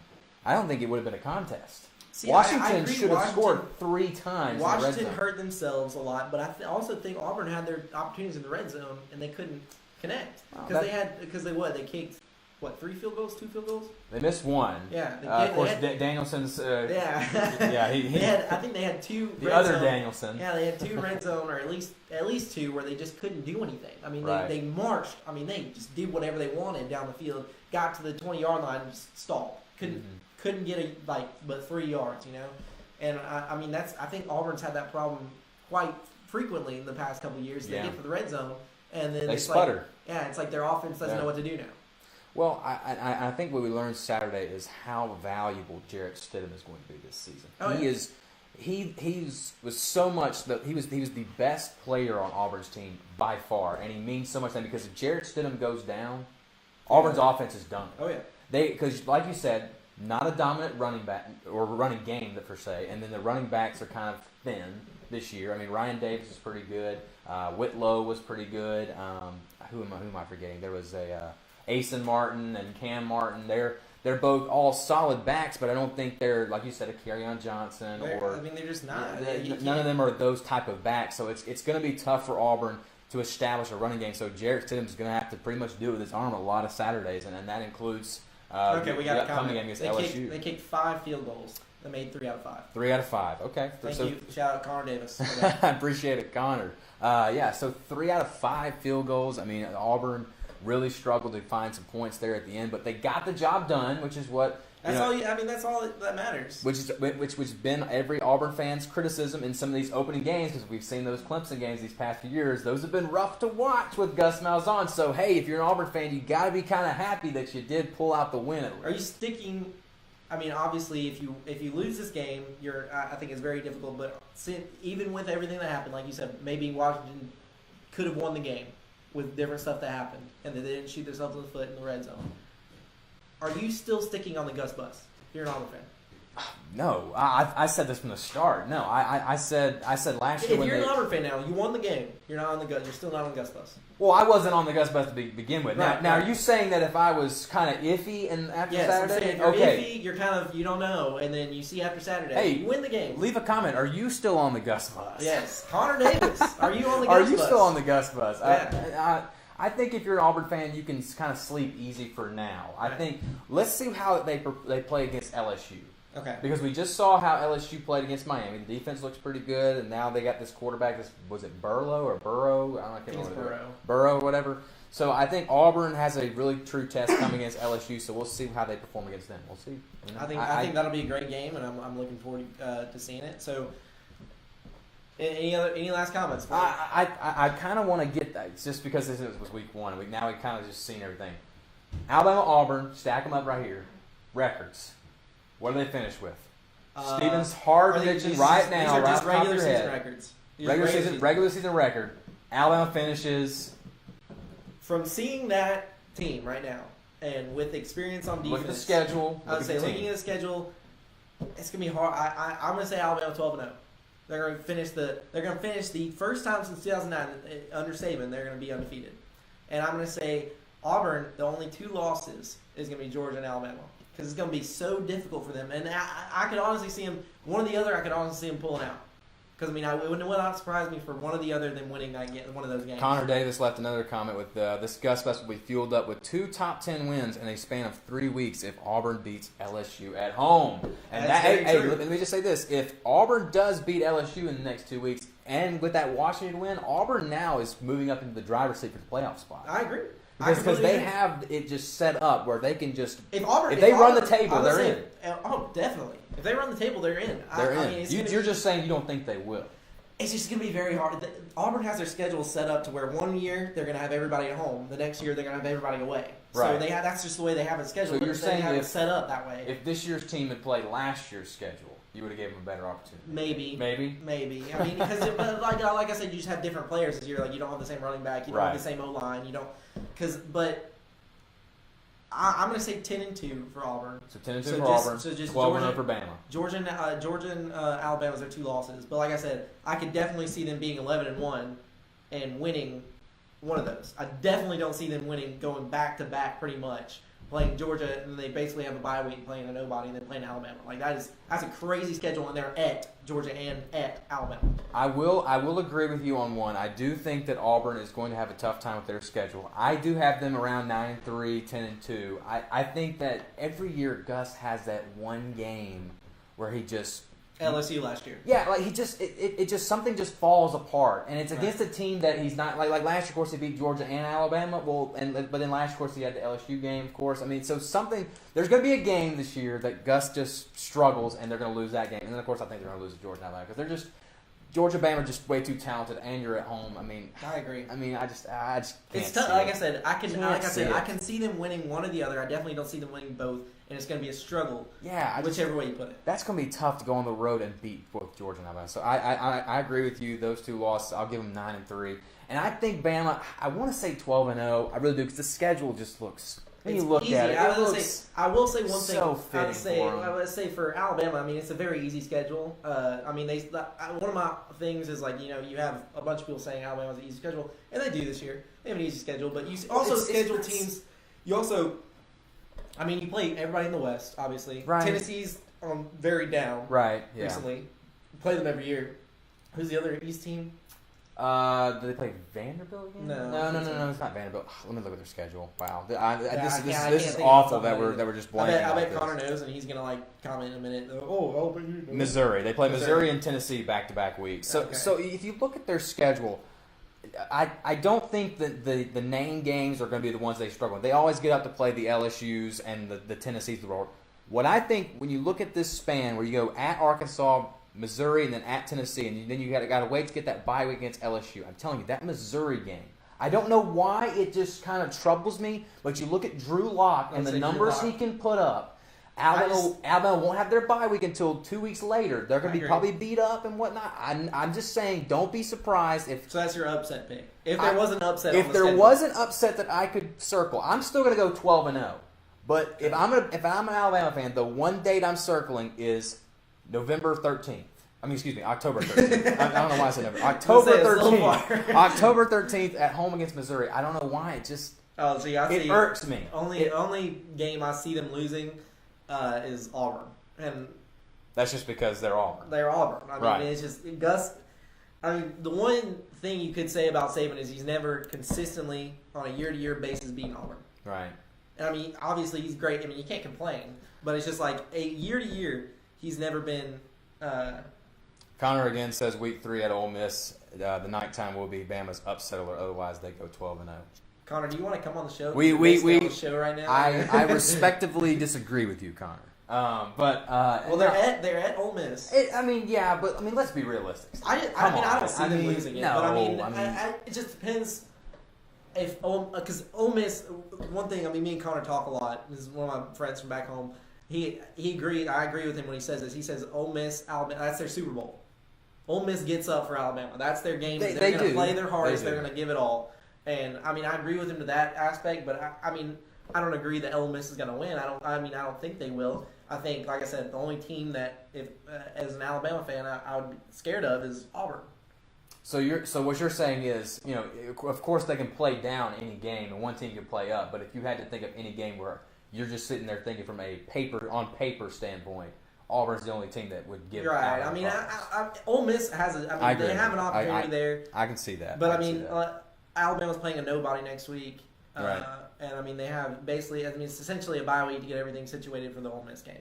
I don't think it would have been a contest. See, Washington agree. should have scored 3 times. Washington in the red zone. hurt themselves a lot, but I also think Auburn had their opportunities in the red zone and they couldn't connect because they kicked 3 field goals, 2 field goals. They missed 1. Yeah, of course, Danielson's. Yeah, I think they had 2. The other zone. Danielson. Yeah, they had 2 red zone, or at least 2 where they just couldn't do anything. I mean, they marched. I mean, they just did whatever they wanted down the field. Got to the 20-yard line and just stalled. Couldn't get but 3 yards. And I mean I think Auburn's had that problem quite frequently in the past couple of years. They get to the red zone and then they sputter. It's like their offense doesn't know what to do now. Well, I think what we learned Saturday is how valuable Jarrett Stidham is going to be this season. He was so much that he was the best player on Auburn's team by far, and he means so much then because if Jarrett Stidham goes down, Auburn's offense is done. Oh yeah, because like you said, not a dominant running back or running game per se, and then the running backs are kind of thin this year. I mean, Ryan Davis is pretty good. Whitlow was pretty good. Who am I forgetting? There was Asen Martin and Cam Martin. They're both all solid backs, but I don't think they're, like you said, a Kerryon Johnson they're just not. None of them are those type of backs, so it's going to be tough for Auburn to establish a running game. So Jarrett Stidham's going to have to pretty much do it with his arm a lot of Saturdays, and that includes we got a comment against LSU. They kicked 5 field goals. They made 3 out of 5. 3 out of 5. Okay. Thank you. Shout out Connor Davis. I appreciate it, Connor. So 3 out of 5 field goals. I mean, Auburn really struggled to find some points there at the end, but they got the job done, which is what. That's all that matters. Which has been every Auburn fan's criticism in some of these opening games, because we've seen those Clemson games these past few years. Those have been rough to watch with Gus Malzahn. So hey, if you're an Auburn fan, you got to be kind of happy that you did pull out the win. Are you sticking? I mean, obviously, if you lose this game, I think it's very difficult. But even with everything that happened, like you said, maybe Washington could have won the game with different stuff that happened, and they didn't shoot themselves in the foot in the red zone. Are you still sticking on the Gus bus? You're an Auburn fan. No, I said this from the start. No, I said last year. If you're an Auburn fan now, you won the game. You're not on the Gus. You're still not on the Gus bus. Well, I wasn't on the Gus bus to begin with. Right, now, are you saying that if I was kind of iffy and after Saturday? I'm saying if you're iffy, you're kind of you don't know, and then you see after Saturday, you win the game. Leave a comment. Are you still on the Gus bus? Yes, Connor Davis. Are you on the Gus bus? Are you still on the Gus bus? Yeah. I think if you're an Auburn fan, you can kind of sleep easy for now. Right. I think let's see how they play against LSU. Okay. Because we just saw how LSU played against Miami. The defense looks pretty good, and now they got this quarterback. Was it Burrow or Burrow? I can't remember. Burrow, whatever. So I think Auburn has a really true test coming against LSU. So we'll see how they perform against them. We'll see. I think that'll be a great game, and I'm looking forward to seeing it. So. Any last comments? I kind of want to get that. It's just because this was week 1. Now we kind of just seen everything. Alabama, Auburn, stack them up right here. Records. What do they finish with? Stevens hard prediction right now. These are just right regular season records. Regular season record. Alabama finishes. From seeing that team right now, and with experience on defense. Look at the schedule. I would say looking at the schedule, it's gonna be hard. I'm gonna say Alabama 12-0. They're going to finish the first time since 2009 under Saban. They're going to be undefeated, and I'm going to say Auburn. The only 2 losses is going to be Georgia and Alabama because it's going to be so difficult for them. And I could honestly see them one or the other. I could honestly see them pulling out because it would not surprise me for one or the other than winning one of those games. Connor Davis left another comment with this Gus Bus will be fueled up with 2 top 10 wins in a span of 3 weeks if Auburn beats LSU at home. And let me just say this: if Auburn does beat LSU in the next 2 weeks, and with that Washington win, Auburn now is moving up into the driver's seat for the playoff spot. I agree. Because they have it just set up where they can just if they run the table, they're in. Oh, definitely. If they run the table, they're in. They're in. You're just saying you don't think they will. It's just going to be very hard. Auburn has their schedule set up to where one year they're going to have everybody at home. The next year they're going to have everybody away. Right. So that's just the way they have it scheduled. So you're saying they have it set up that way. If this year's team had played last year's schedule, you would have given them a better opportunity. Maybe. I mean, because like I said, you just have different players this year. Like you don't have the same running back. You don't have the same O-line. You don't. But I'm going to say 10-2 for Auburn. So 10-2 for Auburn. So just 12-0 for Bama. Georgia and Alabama's their 2 losses. But like I said, I could definitely see them being 11-1 and winning one of those. I definitely don't see them going back to back pretty much playing Georgia, and they basically have a bye week playing a nobody, and then playing Alabama. Like that's a crazy schedule, and they're at Georgia and at Alabama. I will agree with you on one. I do think that Auburn is going to have a tough time with their schedule. I do have them around 9-3, 10-2. I think that every year Gus has that one game where he just LSU last year. Yeah, like he just it just something just falls apart, and it's against a team that he's not like last year. Of course, he beat Georgia and Alabama. Well, but then last year, of course, he had the LSU game. Of course, I mean, so something there's going to be a game this year that Gus just struggles, and they're going to lose that game. And then of course, I think they're going to lose to Georgia and Alabama because they're just Georgia, Bama are just way too talented, and you're at home. I mean, I agree. I mean, I just can't. It's tough. Like I said, I Can't can see them winning one or the other. I definitely don't see them winning both, and it's going to be a struggle. Yeah, whichever way you put it. That's going to be tough to go on the road and beat both Georgia and Alabama. So I agree with you. Those two losses, I'll give them 9-3, and I think Bama. I want to say 12-0. I really do because the schedule just looks. When you look easy. at it, I will say one thing. I would say for Alabama, I mean, it's a very easy schedule. I mean, one of my things is like you have a bunch of people saying Alabama's an easy schedule, and they do this year. They have an easy schedule, but you also schedule teams. You also, I mean, you play everybody in the West, obviously. Right. Tennessee's very down. Right. Yeah. Recently, you play them every year. Who's the other East team? Do they play Vanderbilt again? No. It's not Vanderbilt. Let me look at their schedule. Wow, this is awful that we're just blanking. I bet Connor knows, and he's gonna comment in a minute. Oh, Missouri. They play Missouri and Tennessee back-to-back weeks. So if you look at their schedule, I don't think that the name games are going to be the ones they struggle with. They always get up to play the LSU's and the Tennessees of the world. What I think when you look at this span where you go at Arkansas, Missouri, and then at Tennessee, and then you got to wait to get that bye week against LSU. I'm telling you, that Missouri game, I don't know why it just kind of troubles me, but you look at Drew Lock and the numbers he can put up. Alabama won't have their bye week until 2 weeks later. They're going to be probably beat up and whatnot. I'm just saying, don't be surprised if. So that's your upset pick. If there was an upset, if there was an upset that I could circle, I'm still going to go 12-0. But if I'm an Alabama fan, the one date I'm circling is November 13th. I mean, excuse me, October 13th. I don't know why I said November. October 13th. October 13th at home against Missouri. I don't know why. It just it irks me. Only game I see them losing is Auburn, and that's just because they're Auburn. They're Auburn. I mean, it's just Gus. I mean, the one thing you could say about Saban is he's never consistently on a year-to-year basis beaten Auburn. Right. And I mean, obviously he's great. I mean, you can't complain, but it's just like a year-to-year, he's never been. Connor again says week 3 at Ole Miss. The nighttime will be Bama's upset alert. Otherwise, they go 12-0. Connor, do you want to come on the show? We on the show right now. I respectively disagree with you, Connor. They're at Ole Miss. Let's be realistic. I don't see them losing it. No, but it just depends. If because Ole Miss, one thing. I mean, me and Connor talk a lot. This is one of my friends from back home. He agreed. I agree with him when he says this. He says Ole Miss, Alabama. That's their Super Bowl. Ole Miss gets up for Alabama. That's their game. They're going to play their hardest. They're going to give it all. And I mean, I agree with him to that aspect. But I I don't agree that Ole Miss is going to win. I don't think they will. I think, like I said, the only team that, if as an Alabama fan, I would be scared of is Auburn. So what you're saying is, of course they can play down any game, and one team can play up. But if you had to think of any game where you're just sitting there thinking from a paper standpoint, Auburn's the only team that would give. Right. I mean, Ole Miss has they have an opportunity there. I can see that. But Alabama's playing a nobody next week. Right. And I mean, they have basically. It's essentially a bye week to get everything situated for the Ole Miss game.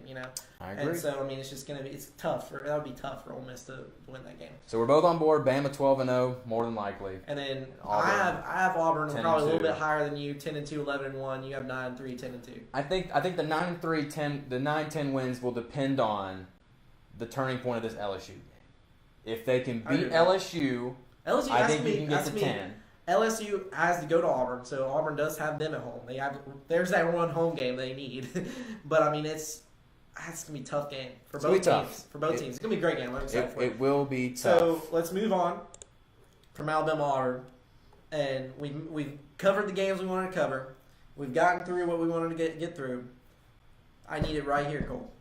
I agree. And so it's just gonna be. It's tough. That would be tough for Ole Miss to win that game. So we're both on board. Bama 12-0, more than likely. And then Auburn, I have Auburn probably a little bit higher than you. 10-2, 11-1. You have 9-3, 10-2. I think the 9-3, the 9-10 wins will depend on the turning point of this LSU game. If they can beat LSU, I think you can get to 10. LSU has to go to Auburn, so Auburn does have them at home. There's that one home game they need, but it's gonna be a tough game for both teams. For both teams, it's gonna be a great game. I'm excited for it. It will be tough. So let's move on from Alabama Auburn, and we've covered the games we wanted to cover. We've gotten through what we wanted to get through. I need it right here, Cole.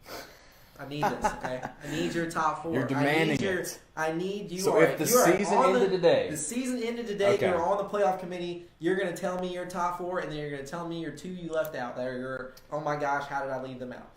I need this. Okay, I need your top 4. You're demanding it. I need you. So if the season ended today, the season ended today. Okay. You're on the playoff committee. You're going to tell me your top 4, and then you're going to tell me your 2 you left out. That are oh my gosh, how did I leave them out?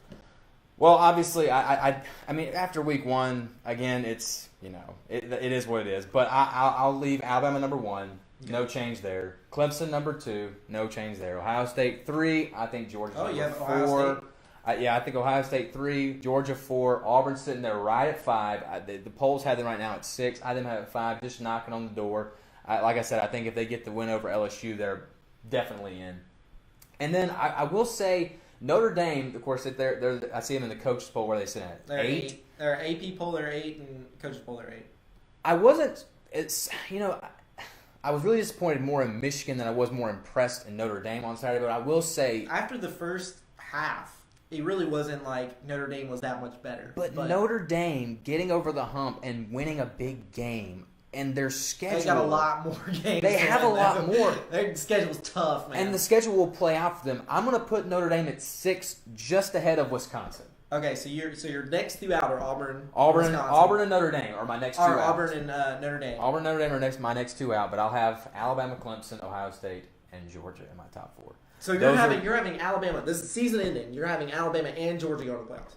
well, obviously, I mean, after week 1, again, it's it is what it is. But I'll leave Alabama number 1, no change there. Clemson number 2, no change there. Ohio State 3, I think Georgia number 4. I think Ohio State 3, Georgia 4, Auburn sitting there right at 5. The polls have them right now at 6. I have them at 5, just knocking on the door. Like I said, I think if they get the win over LSU, they're definitely in. And then I will say Notre Dame, of course, I see them in the coaches poll where they sit at They're 8. They're AP poll, they're 8, and coaches poll, they're 8. I wasn't. I was really disappointed more in Michigan than I was more impressed in Notre Dame on Saturday. But I will say, after the first half, it really wasn't like Notre Dame was that much better. But Notre Dame getting over the hump and winning a big game, and their schedule. They got a lot more games. They have a lot more. Their schedule's tough, man. And the schedule will play out for them. I'm going to put Notre Dame at 6, just ahead of Wisconsin. Okay, so your next 2 out are Auburn, and Notre Dame are my next 2 out. Auburn and Notre Dame. Auburn and Notre Dame are my next 2 out, but I'll have Alabama, Clemson, Ohio State, and Georgia in my top 4. So you're having Alabama. This is season ending. You're having Alabama and Georgia go to the playoffs.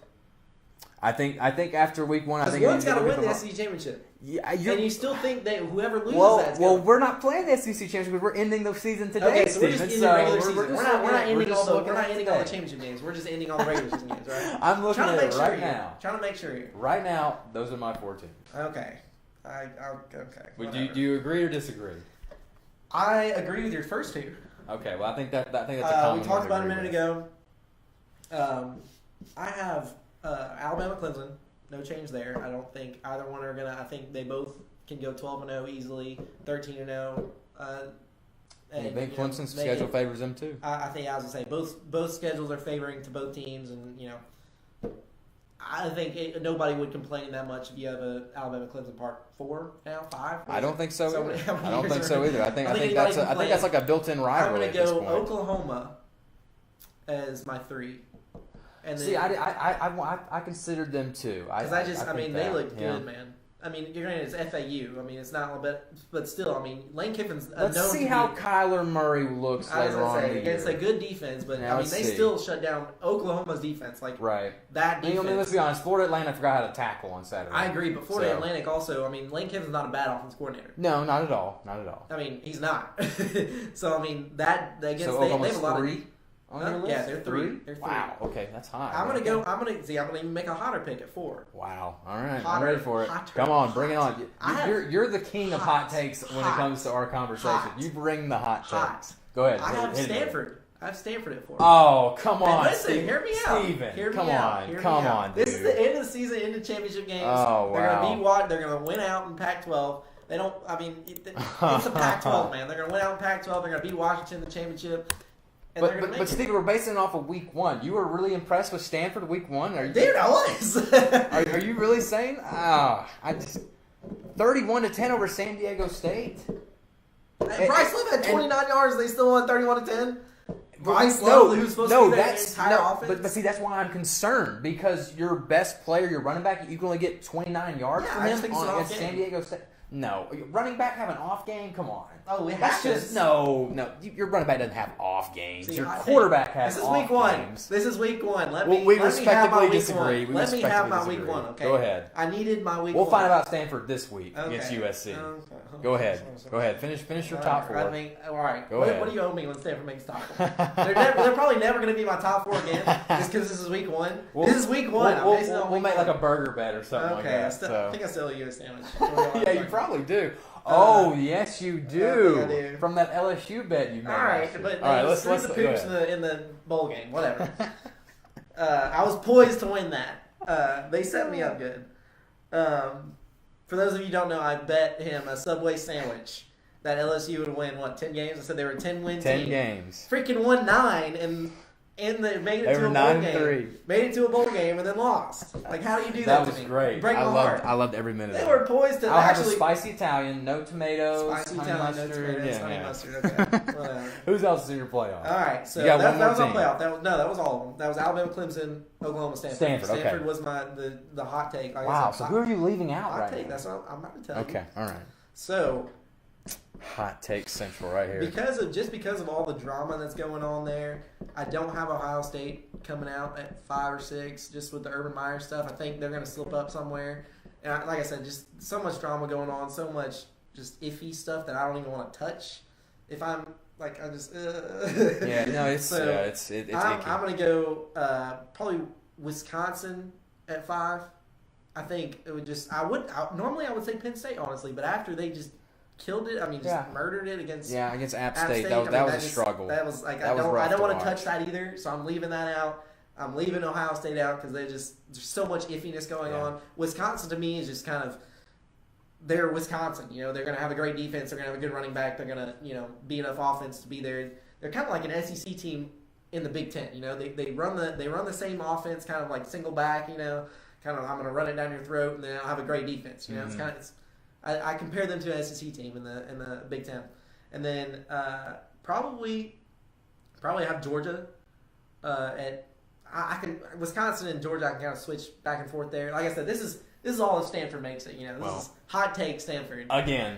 I think after week 1, I think one's got to win the SEC championship. Yeah, and you still think that whoever loses that's well, we're not playing the SEC championship. We're ending the season today. Okay, so we're just ending the regular season. We're not ending all the championship games. We're just ending all the regular season games, right? I'm looking at it right now. Trying to make sure here. Right now, those are my 4 teams. Okay. Okay. Do you agree or disagree? I agree with your first 2. Okay, well, I think that's a common we talked about it a minute with. ago. I have Alabama, Clemson. No change there. I don't think either one are gonna. I think they both can go 12-0 easily, 13-0. I think Clemson's schedule favors them too. I think I was gonna say both schedules are favoring to both teams, and I think nobody would complain that much if you have a Alabama Clemson part 4 now 5. I don't think so. I don't think are so either. I think that's like a built-in rivalry. I'm gonna go Oklahoma as my 3. And then, see, I considered them too. They look good, man. I mean, you're granted it's FAU. I mean, it's not a little bit, but still, I mean, Lane Kiffin's Let's see how Kyler Murray looks later on in the year. It's a good defense, but now, I mean, they still shut down Oklahoma's defense. Like that defense. I mean, let's be honest. Florida Atlantic forgot how to tackle on Saturday. I agree, but Florida Atlantic also. I mean, Lane Kiffin's not a bad offense coordinator. No, not at all. Not at all. I mean, he's not. So I mean, that against so they have a lot 3? of. Yeah, they're 3. They're 3. Wow. Okay, that's high. I'm gonna even make a hotter pick at 4. Wow. All right. I'm ready for it. Come on, bring it on. You're the king of hot takes when it comes to our conversation. You bring the hot takes. Go ahead. I have Stanford. I have Stanford at 4. Oh, come on. And listen, hear me out. Steven, come on, dude. This is the end of the season, end of championship games. Oh, wow. They're gonna win out in Pac-12. They don't. I mean, it's a Pac-12, man. They're gonna win out in Pac-12. They're gonna beat Washington in the championship. But Steve, we're basing it off of week 1. You were really impressed with Stanford week 1? Dude, I was. Are you really saying? 31-10 over San Diego State. Bryce Love had 29 yards. They still won 31-10. Bryce Love, who's supposed to be their entire offense. But see, that's why I'm concerned because your best player, your running back, you can only get 29 yards from him against San Diego State. No, running back have an off game. Come on. Oh, we have to. No. Your running back doesn't have off games. Your quarterback has off games. This is week 1. We respectively disagree. Let me have my week 1. Okay. Go ahead. I needed my week 1. We'll find out Stanford this week against USC. Go ahead. Finish your top 4. I mean, all right. Go ahead. What do you owe me when Stanford makes top 4? They're probably never going to be my top 4 again, just because this is week 1. This is week 1. We'll make like a burger bet or something like that. I think I still owe you a sandwich. Yeah, you probably do. Oh, yes, you do. I do. From that LSU bet you made. All right, but let's the poops in the bowl game. Whatever. I was poised to win that. They set me up good. For those of you who don't know, I bet him a Subway sandwich that LSU would win, 10 games? I said they were a 10-win team. 10 games. Freaking won 9, and made it They to were a bowl 9-3. game. Made it to a bowl game and then lost. Like, how do you do That that to was me? great. You break my I heart. loved every minute They of were it. poised to I'll have a actually spicy Italian, no tomatoes, spicy honey Italian, no mustard. tomatoes, Yeah, honey yeah. mustard. Okay. Whatever. Who's else is in your playoff? All right, so You got that one more was on team. playoff. That was all of them. That was Alabama, Clemson, Oklahoma, Stanford. Stanford, okay. Stanford was the hot take. Like I Wow, said, so who are you leaving out hot right take? now? That's what I'm about to tell you. Okay, all right. So Hot take central right here. because of all the drama that's going on there, I don't have Ohio State coming out at 5 or 6. Just with the Urban Meyer stuff, I think they're going to slip up somewhere. And like I said, just so much drama going on, so much just iffy stuff that I don't even want to touch. If I'm like, I just Yeah, no, it's So, it's icky. I'm going to go probably Wisconsin at 5. I think it would just normally I would say Penn State, honestly, but after they just killed it, I mean, just Yeah. murdered it against Against App App State, State. that was a just- struggle. That was like That was I rough don't to want watch. to touch that either, so I'm leaving that out. I'm leaving Ohio State out because there's so much iffiness going Yeah. on. Wisconsin to me is just kind of they're Wisconsin. You know, they're going to have a great defense. They're going to have a good running back. They're going to be enough offense to be there. They're kind of like an SEC team in the Big Ten. You know, they run the same offense, kind of like single back. You know, kind of I'm going to run it down your throat, and then I'll have a great defense. You know, it's kind of I compare them to an SEC team in the Big Ten, and then probably have Georgia at I can Wisconsin and Georgia. I can kind of switch back and forth there. Like I said, this is all if Stanford makes it. You know, this is hot take Stanford. Again,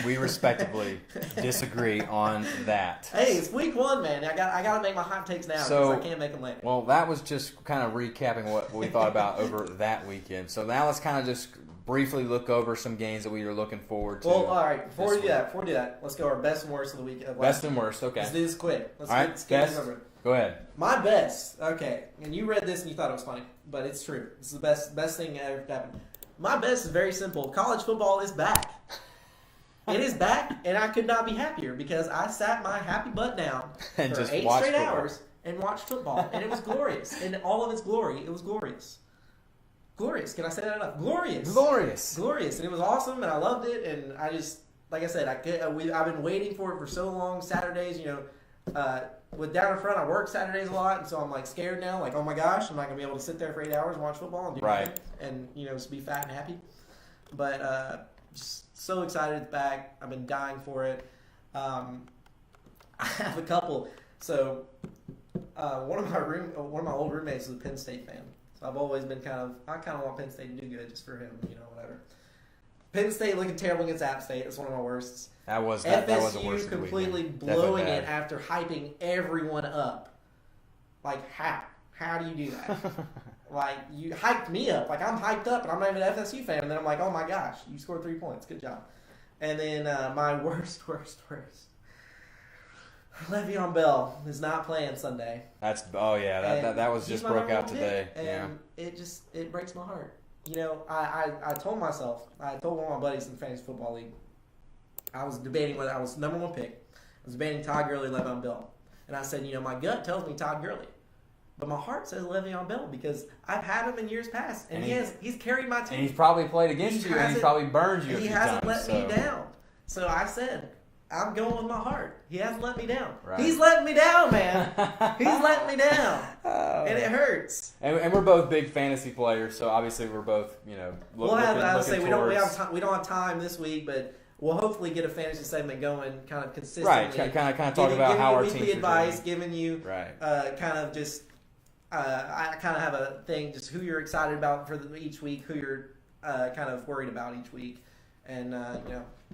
we respectably disagree on that. Hey, it's week 1, man. I got to make my hot takes now So- because I can't make them later. Well, that was just kind of recapping what we thought about over that weekend. So now let's kind of just briefly look over some games that we were looking forward to. Well, all right. Before we this do that, let's go our best and worst of the week. Of Best last and worst, okay. Let's do this quick. Let's All right, get this best. over. Go ahead. My best, okay, and you read this and you thought it was funny, but it's true. It's the best thing that ever happened. My best is very simple. College football is back. It is back, and I could not be happier because I sat my happy butt down And for just 8 watched straight football. hours and watched football, and it was glorious. In all of its glory, it was glorious. Glorious. Can I say that enough? Glorious. Glorious. Glorious, and it was awesome, and I loved it, and I just, like I said, I've been waiting for it for so long. Saturdays, with down in front, I work Saturdays a lot, and so I'm like scared now. Like, oh my gosh, I'm not gonna be able to sit there for 8 hours and watch football and do Right. nothing, and just be fat and happy. But just so excited it's back. I've been dying for it. I have a couple. So one of my old roommates is a Penn State fan. So I've always been I kind of want Penn State to do good just for him, whatever. Penn State looking terrible against App State. That's one of my worsts. That was the worst FSU of the completely weekend. blowing Definitely it bad. after hyping everyone up. Like, how? How do you do that? Like, you hyped me up. Like, I'm hyped up, and I'm not even an FSU fan. And then I'm like, oh my gosh, you scored 3 points. Good job. And then my worst. Le'Veon Bell is not playing Sunday. That was He's just my broke number out one today. pick, Yeah. and it breaks my heart. I told myself, I told one of my buddies in the fantasy football league, I was debating whether I was number 1 pick. I was debating Todd Gurley, Le'Veon Bell. And I said, my gut tells me Todd Gurley. But my heart says Le'Veon Bell because I've had him in years past. And he's carried my team. And he's probably played against you, and he's probably burned you a He few hasn't times. let me down. So I said, I'm going with my heart. He hasn't let me down. Right. He's letting me down, man. He's letting me down. Oh. And it hurts. And we're both big fantasy players, so obviously we're both, We'll have. I would looking say we towards... don't have time this week, but we'll hopefully get a fantasy segment going, kind of consistently. Right, kind of talk about how our teams weekly are advice, doing. giving you Right. kind of just. I kind of have a thing, just who you're excited about for each week, who you're kind of worried about each week, and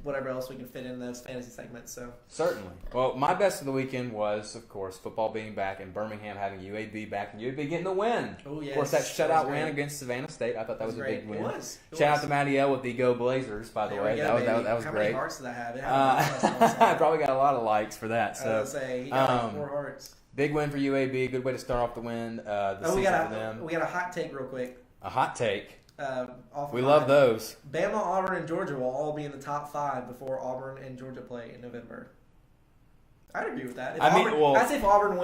whatever else we can fit in those fantasy segments. So Certainly. Well, my best of the weekend was, of course, football being back and Birmingham having UAB back and UAB getting the win. Oh, yes. Of course, that That shutout was win great. against Savannah State. I thought that was a great. big win. It was. Shout out to Matty L with the Go Blazers, by the There way. we go, That was baby. How great. many hearts did I have? It had I probably got a lot of likes for that. I So was gonna say, he got like 4 hearts. big win for UAB. Good way to start off the win. The We season got for them. a hot take real quick. A hot take. Off We of love mine. those. Bama, Auburn, and Georgia will all be in the top 5 before Auburn and Georgia play in November. I'd agree with that. I'd say if Auburn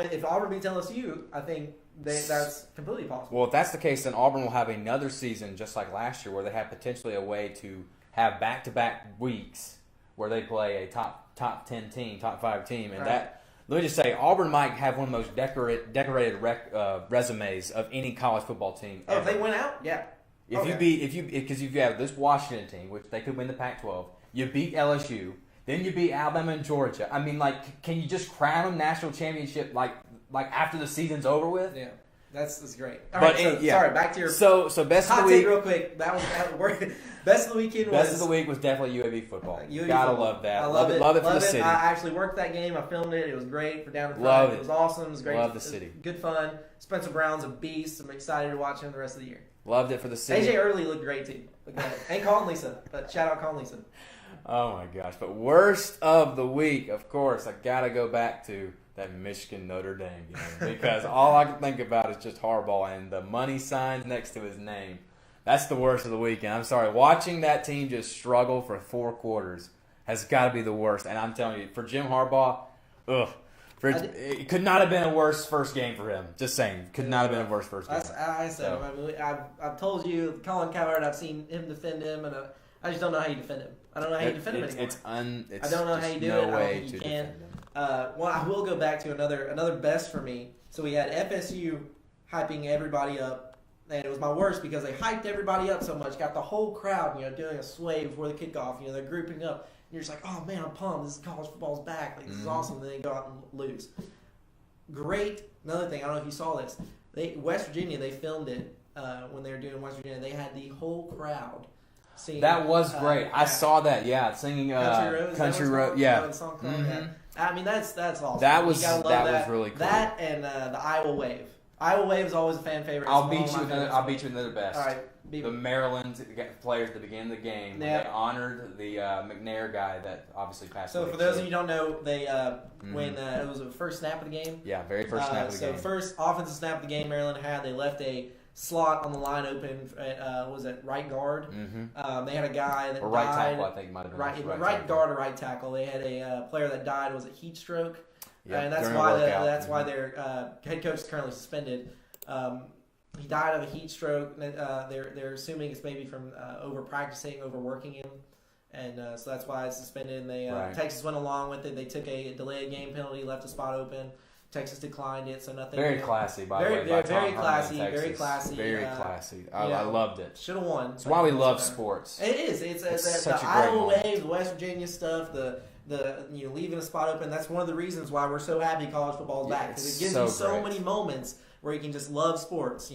beats LSU, I think that's completely possible. Well, if that's the case, then Auburn will have another season just like last year, where they have potentially a way to have back-to-back weeks where they play a top 10 team, top 5 team, and Right. let me just say, Auburn might have one of the most decorated resumes of any college football team. Oh, ever. if they went out, yeah. Because you have this Washington team, which they could win the Pac-12, you beat LSU, then you beat Alabama and Georgia. I mean, like, can you just crown them national championship like after the season's over with? Yeah. That's great. But All right, sorry, back to your so best of hot the take week. real quick. That was best of the weekend. Best of the week was definitely UAB football. UAB Gotta football. love that. I love it. Love it for the city. I actually worked that game. I filmed it. It was great for down in front. Love It was awesome. It was great. Love the city. Good fun. Spencer Brown's a beast. I'm excited to watch him the rest of the year. Loved it for the city. AJ Early looked great too. And Colin Lisa. But shout out Colin Lisa. Oh my gosh! But worst of the week, of course, I gotta go back to that Michigan Notre Dame game because all I can think about is just Harbaugh and the money signs next to his name. That's the worst of the weekend. I'm sorry, watching that team just struggle for 4 quarters has got to be the worst. And I'm telling you, for Jim Harbaugh, it could not have been a worse first game for him. Just saying, could not have been a worse first game. I said, I've told you, Colin Cowherd. I've seen him defend him, and I just don't know how you defend him. I don't know how you defend him anymore. I don't know how you do it. I don't think you can. Well, I will go back to another best for me. So we had FSU hyping everybody up, and it was my worst because they hyped everybody up so much, got the whole crowd, doing a sway before the kickoff. They're grouping up. And you're just like, oh man, I'm pumped. This is college football's back. Like, this is awesome. And then they go out and lose. Great. Another thing, I don't know if you saw this. West Virginia, they filmed it when they were doing West Virginia. They had the whole crowd. That was great. I saw that. Yeah, singing Country Road. Yeah. I mean, that's awesome. That was really cool. That and the Iowa Wave. Iowa Wave is always a fan favorite. I'll beat you with another best. All right. The Maryland players at the beginning of the game, they honored the McNair guy that obviously passed away. So for those of you who don't know, they when it was the first snap of the game. Yeah, very first snap of the game. So first offensive snap of the game Maryland had, they left a slot on the line open at, was it right guard? Mm-hmm. They had a guy that died. Right tackle, I think, might have been. Right guard or right tackle. They had a player that died. Was it heat stroke? Yeah, and that's why their head coach is currently suspended. He died of a heat stroke. They're assuming it's maybe from over practicing, overworking him, and so that's why it's suspended. And Texas went along with it. They took a delayed game penalty, left a spot open. Texas declined it, so nothing. Very classy, by the way. Very classy. Very classy. Very classy. I loved it. Should have won. It's why we love sports. It is. It's such the Iowa Wave, the West Virginia stuff, the leaving a spot open. That's one of the reasons why we're so happy college football is back, because it gives you so many moments where you can just love sports.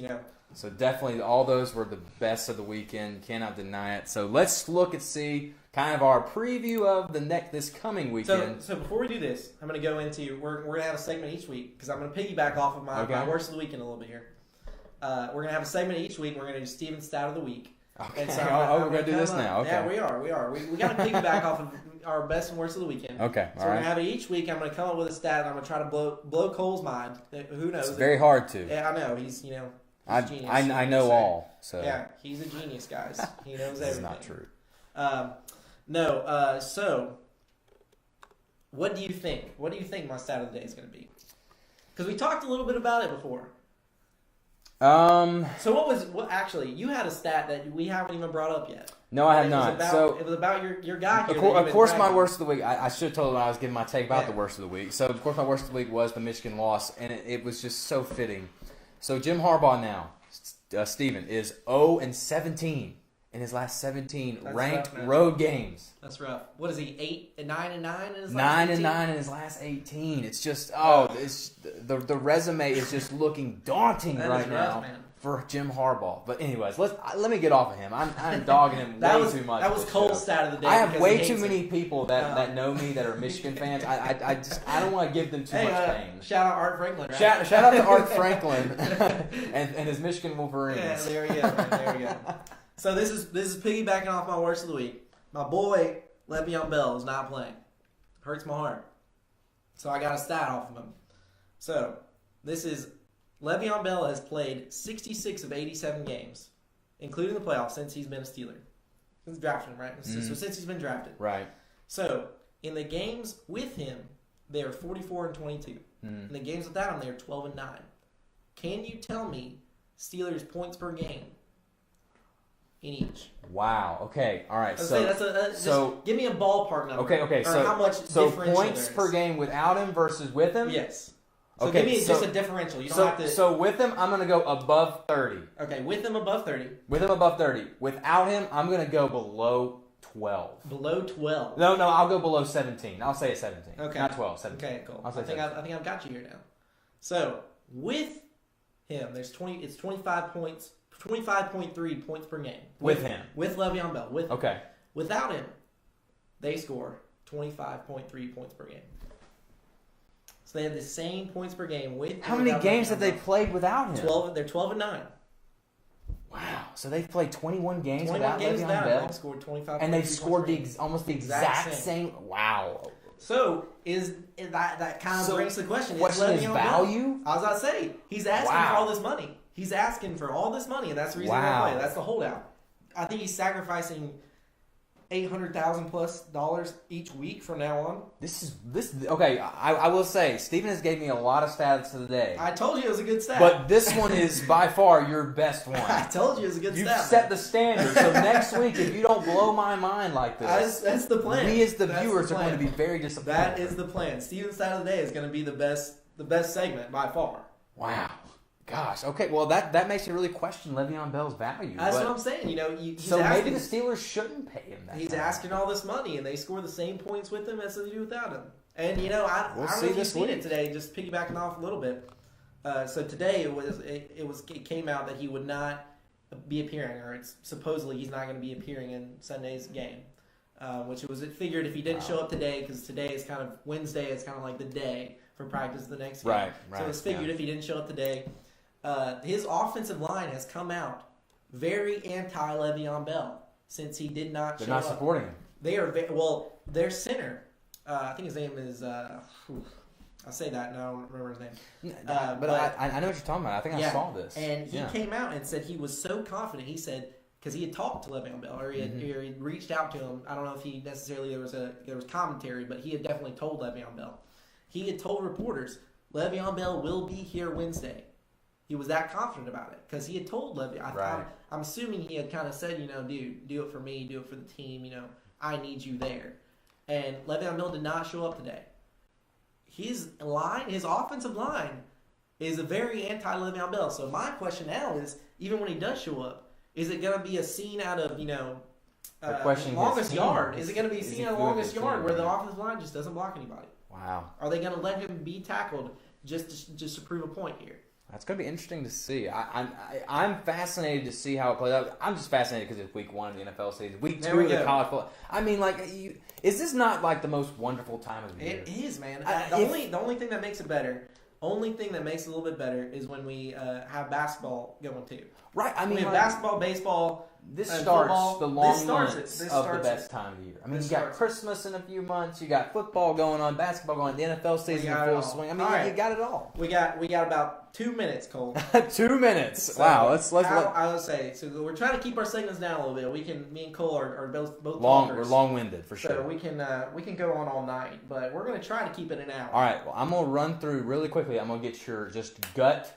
So definitely, all those were the best of the weekend. Cannot deny it. So let's look and see kind of our preview of this coming weekend. So before we do this, I'm going to go into we're going to have a segment each week because I'm going to piggyback off of my worst of the weekend a little bit here. We're going to have a segment each week. We're going to do Steven's stat of the week. Okay. And so we're going to do this now. Okay. Yeah, we are. We got to piggyback off of our best and worst of the weekend. Okay. So we're going to have it each week. I'm going to come up with a stat and I'm going to try to blow Cole's mind. Who knows? It's very hard to. Yeah, I know. He's genius. I know all. So yeah, he's a genius, guys. He knows everything. This is not true. So what do you think? What do you think my stat of the day is going to be? Because we talked a little bit about it before. So actually, you had a stat that we haven't even brought up yet. No, I have not. It was about your guy here. Of course, my worst of the week. I should have told when I was giving my take about the worst of the week. So, of course, my worst of the week was the Michigan loss, and it was just so fitting. So, Jim Harbaugh now, Steven, is 0-17 in his last 17 ranked road games. That's rough. What is he? 9-9 in his last 9 and 9 in his last 18. It's just the resume is just looking daunting right now for Jim Harbaugh. But anyways, let me get off of him. I'm dogging him too much. That was Cole's stat of the day. I have way too many people that know me that are Michigan fans. I don't want to give them too much pain. Shout out Art Franklin. Right? Shout out to Art Franklin and his Michigan Wolverines. Yeah, there we go. There we go. So this is piggybacking off my worst of the week. My boy Le'Veon Bell is not playing. Hurts my heart. So I got a stat off of him. So this is Le'Veon Bell has played 66 of 87 games, including the playoffs, since he's been a Steeler. Since drafting him, right? So since he's been drafted. Right. So in the games with him, they are 44-22. In the games without him, they are 12-9. Can you tell me Steelers points per game in each. Wow. Okay. All right. Let's So say just give me a ballpark number. Okay. Or So how much differential points there per is. game without him versus with him. Yes. So Okay, give me so- just a differential. You don't have to. So with him, I'm gonna go above 30. Okay, with him above 30, With him above 30. Without him, I'm gonna go below 12. below 12. No, I'll go below 17. I'll say 17. Okay. Not 12. 17. Okay, cool. I'll say I think 17. I've got you here now. So with him, there's 20. It's 25 points. 25.3 points per game. With him. With Le'Veon Bell. With him. Okay. Without him, they score 25.3 points per game. So they have the same points per game with. How and many without games Le'Veon have they Bell. played without him? 12. They're 12-9. Wow. So they've played 21 games 21 without games Le'Veon without him. Bell? They've scored 25. And they've points scored per game. almost the Exact exact same. same. Wow. So is that kind of So, brings the question? question is Le'Veon value? Bell, I was about to say he's asking Wow. for all this money. He's asking for all this money, and that's the reason Wow. why play. That's the holdout. I think he's sacrificing $800,000+ each week from now on. This. Okay, I will say, Steven has gave me a lot of stats today. I told you it was a good stat. But this one is by far your best one. I told you it was a good You've stat. set the standard. So next week, if you don't blow my mind like this, That's the plan. we as the That's viewers the are going to plan. be very disappointed. That is the plan. Steven's side of the day is going to be the best segment by far. Wow. Gosh. Okay. Well, that makes me really question Le'Veon Bell's value. That's but- what I'm saying. You know, he's So asking, maybe the Steelers shouldn't pay him that. he's much. asking all this money, and they score the same points with him as they do without him. And you know, I We'll don't see know if you've this seen week. it today. Just piggybacking off a little bit. So today it came out that he would not be appearing, or it's supposedly he's not going to be appearing in Sunday's game. Which it figured if he didn't show up today, because today is kind of Wednesday, it's kind of like the day for practice the next game. Right. So it's figured if he didn't show up today, his offensive line has come out very anti Le'Veon Bell since he did not They're show not up. supporting him. They are their center. I think his name is. I'll say that, and I don't remember his name. But I know what you're talking about. I think I saw this. And he Yeah. came out and said he was so confident. He said because he had talked to Le'Veon Bell, or he had reached out to him. I don't know if he necessarily there was commentary, but he had definitely told Le'Veon Bell. He had told reporters Le'Veon Bell will be here Wednesday. He was that confident about it because he had told Le'Veon. Right. I'm assuming he had kind of said, you know, dude, do it for me, do it for the team. You know, I need you there. And Le'Veon Bell did not show up today. His offensive line, is a very anti-Le'Veon Bell. So my question now is, even when he does show up, is it going to be a scene out of longest yard? Is it going to be a scene out of longest yard where the offensive line just doesn't block anybody? Wow. Are they going to let him be tackled just to prove a point here? That's going to be interesting to see. I'm fascinated to see how it plays out. I'm just fascinated because it's week 1 of the NFL season. Week 2 of the college football. I mean, is this not like the most wonderful time of the year? It is, man. The only thing that makes it better, only thing that makes it a little bit better is when we have basketball going too. Right. I mean, we have basketball, baseball. This and starts football. the long This starts months it. This of the starts best it. time of the year. I mean, This you got starts it. Christmas in a few months. You got football going on, basketball going on, the NFL season in got it full all. swing. I mean, All right. you got it all. We got about 2 minutes, Cole. 2 minutes. So, Wow. Let's I would say so. We're trying to keep our segments down a little bit. Me and Cole are both We're talkers. long-winded for So sure. we can go on all night, but we're gonna try to keep it an hour. All right. Well, I'm gonna run through really quickly. I'm gonna get your just gut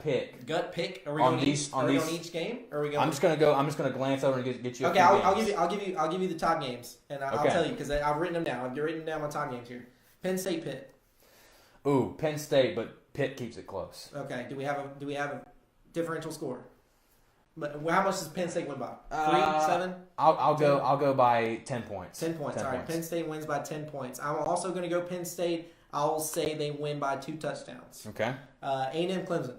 pick. Gut pick. Are we On going these- on on these- each game? Or are we going? I'm just gonna glance over and get you. A Okay, few I'll games. give you the top games, and I'll Okay. tell you because I've written them down. I've written down my top games here. Penn State, Pitt. Ooh, Penn State, but Pitt keeps it close. Okay. Do we have a differential score? But how much does Penn State win by? 3, 7, I'll go by 10 points. 10 points. 10 All right. points. Penn State wins by 10 points. I'm also going to go Penn State. I'll say they win by 2 touchdowns. Okay. A&M, Clemson.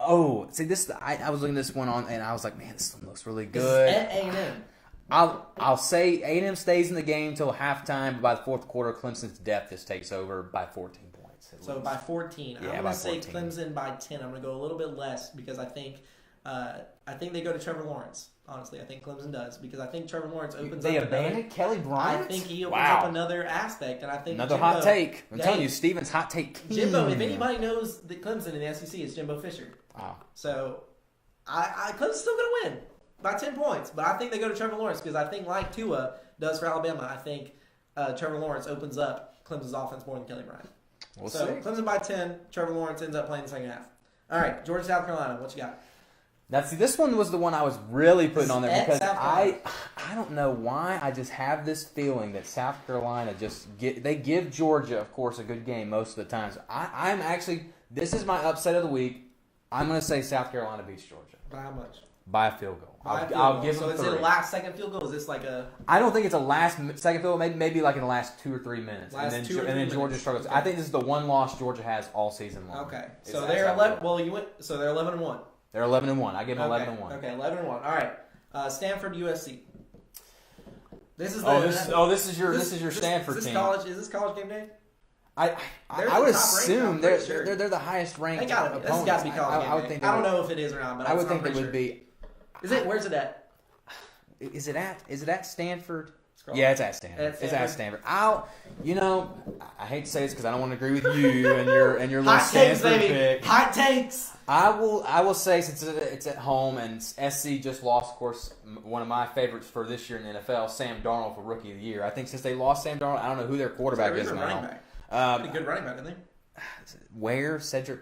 Oh, see this. I was looking at this one on, and I was like, man, this one looks really This good. is at A&M. I'll say A&M stays in the game till halftime, but by the fourth quarter, Clemson's depth just takes over by 14 points. at So least. by 14. Yeah, I'm by going to say 14. Clemson by 10. I'm going to go a little bit less because I think they go to Trevor Lawrence. Honestly, I think Clemson does because I think Trevor Lawrence opens They up another. abandoned Kelly Bryant. I think he opens Wow. up another aspect, and I think Another Jimbo, hot take. I'm Hey, telling you, Steven's hot take. Jimbo. If anybody knows the Clemson in the SEC, it's Jimbo Fisher. Wow. So, Clemson's still going to win by 10 points, but I think they go to Trevor Lawrence because I think like Tua does for Alabama, I think Trevor Lawrence opens up Clemson's offense more than Kelly Bryant. We'll So see. Clemson by 10, Trevor Lawrence ends up playing the second half. All right, Georgia, South Carolina, what you got? This one was the one I was really putting on there At because South Carolina. I don't know why I just have this feeling that South Carolina they give Georgia, of course, a good game most of the time. So I'm actually, this is my upset of the week. I'm going to say South Carolina beats Georgia. By how much? By a field goal. By a field I'll goal. give So them is three. it a last second field goal? Is this like a I don't think it's a second field goal. Maybe like in the last 2 or 3 minutes. Last and 2 or 3 then Georgia minutes. struggles. Okay. I think this is the one loss Georgia has all season long. okay? It's So at they're South 11. Carolina. Well, you went. So they're 11-1. They're 11-1. I give them Okay. 11-1. Okay, 11-1. All right. Stanford USC. This is the, This is your Stanford is this team. Is this college game day? I They're would the top ranked, assume I'm they're pretty sure. they're the highest ranked They got to be. This has opponents. got to be college game I would day. think I don't know if it is or not, but I would I'm think they pretty would sure. be. Is it? Where's it at? Is it at Stanford? Scroll. Yeah, it's at Stanford. At It's at Stanford. I hate to say this because I don't want to agree with you and your little Hot takes, Stanford baby. pick. Hot takes. I will say since it's at home and SC just lost, of course, one of my favorites for this year in the NFL, Sam Darnold for Rookie of the Year. I think since they lost Sam Darnold, I don't know who their quarterback There is a running now. back. Pretty good running back, isn't they? Where Cedric?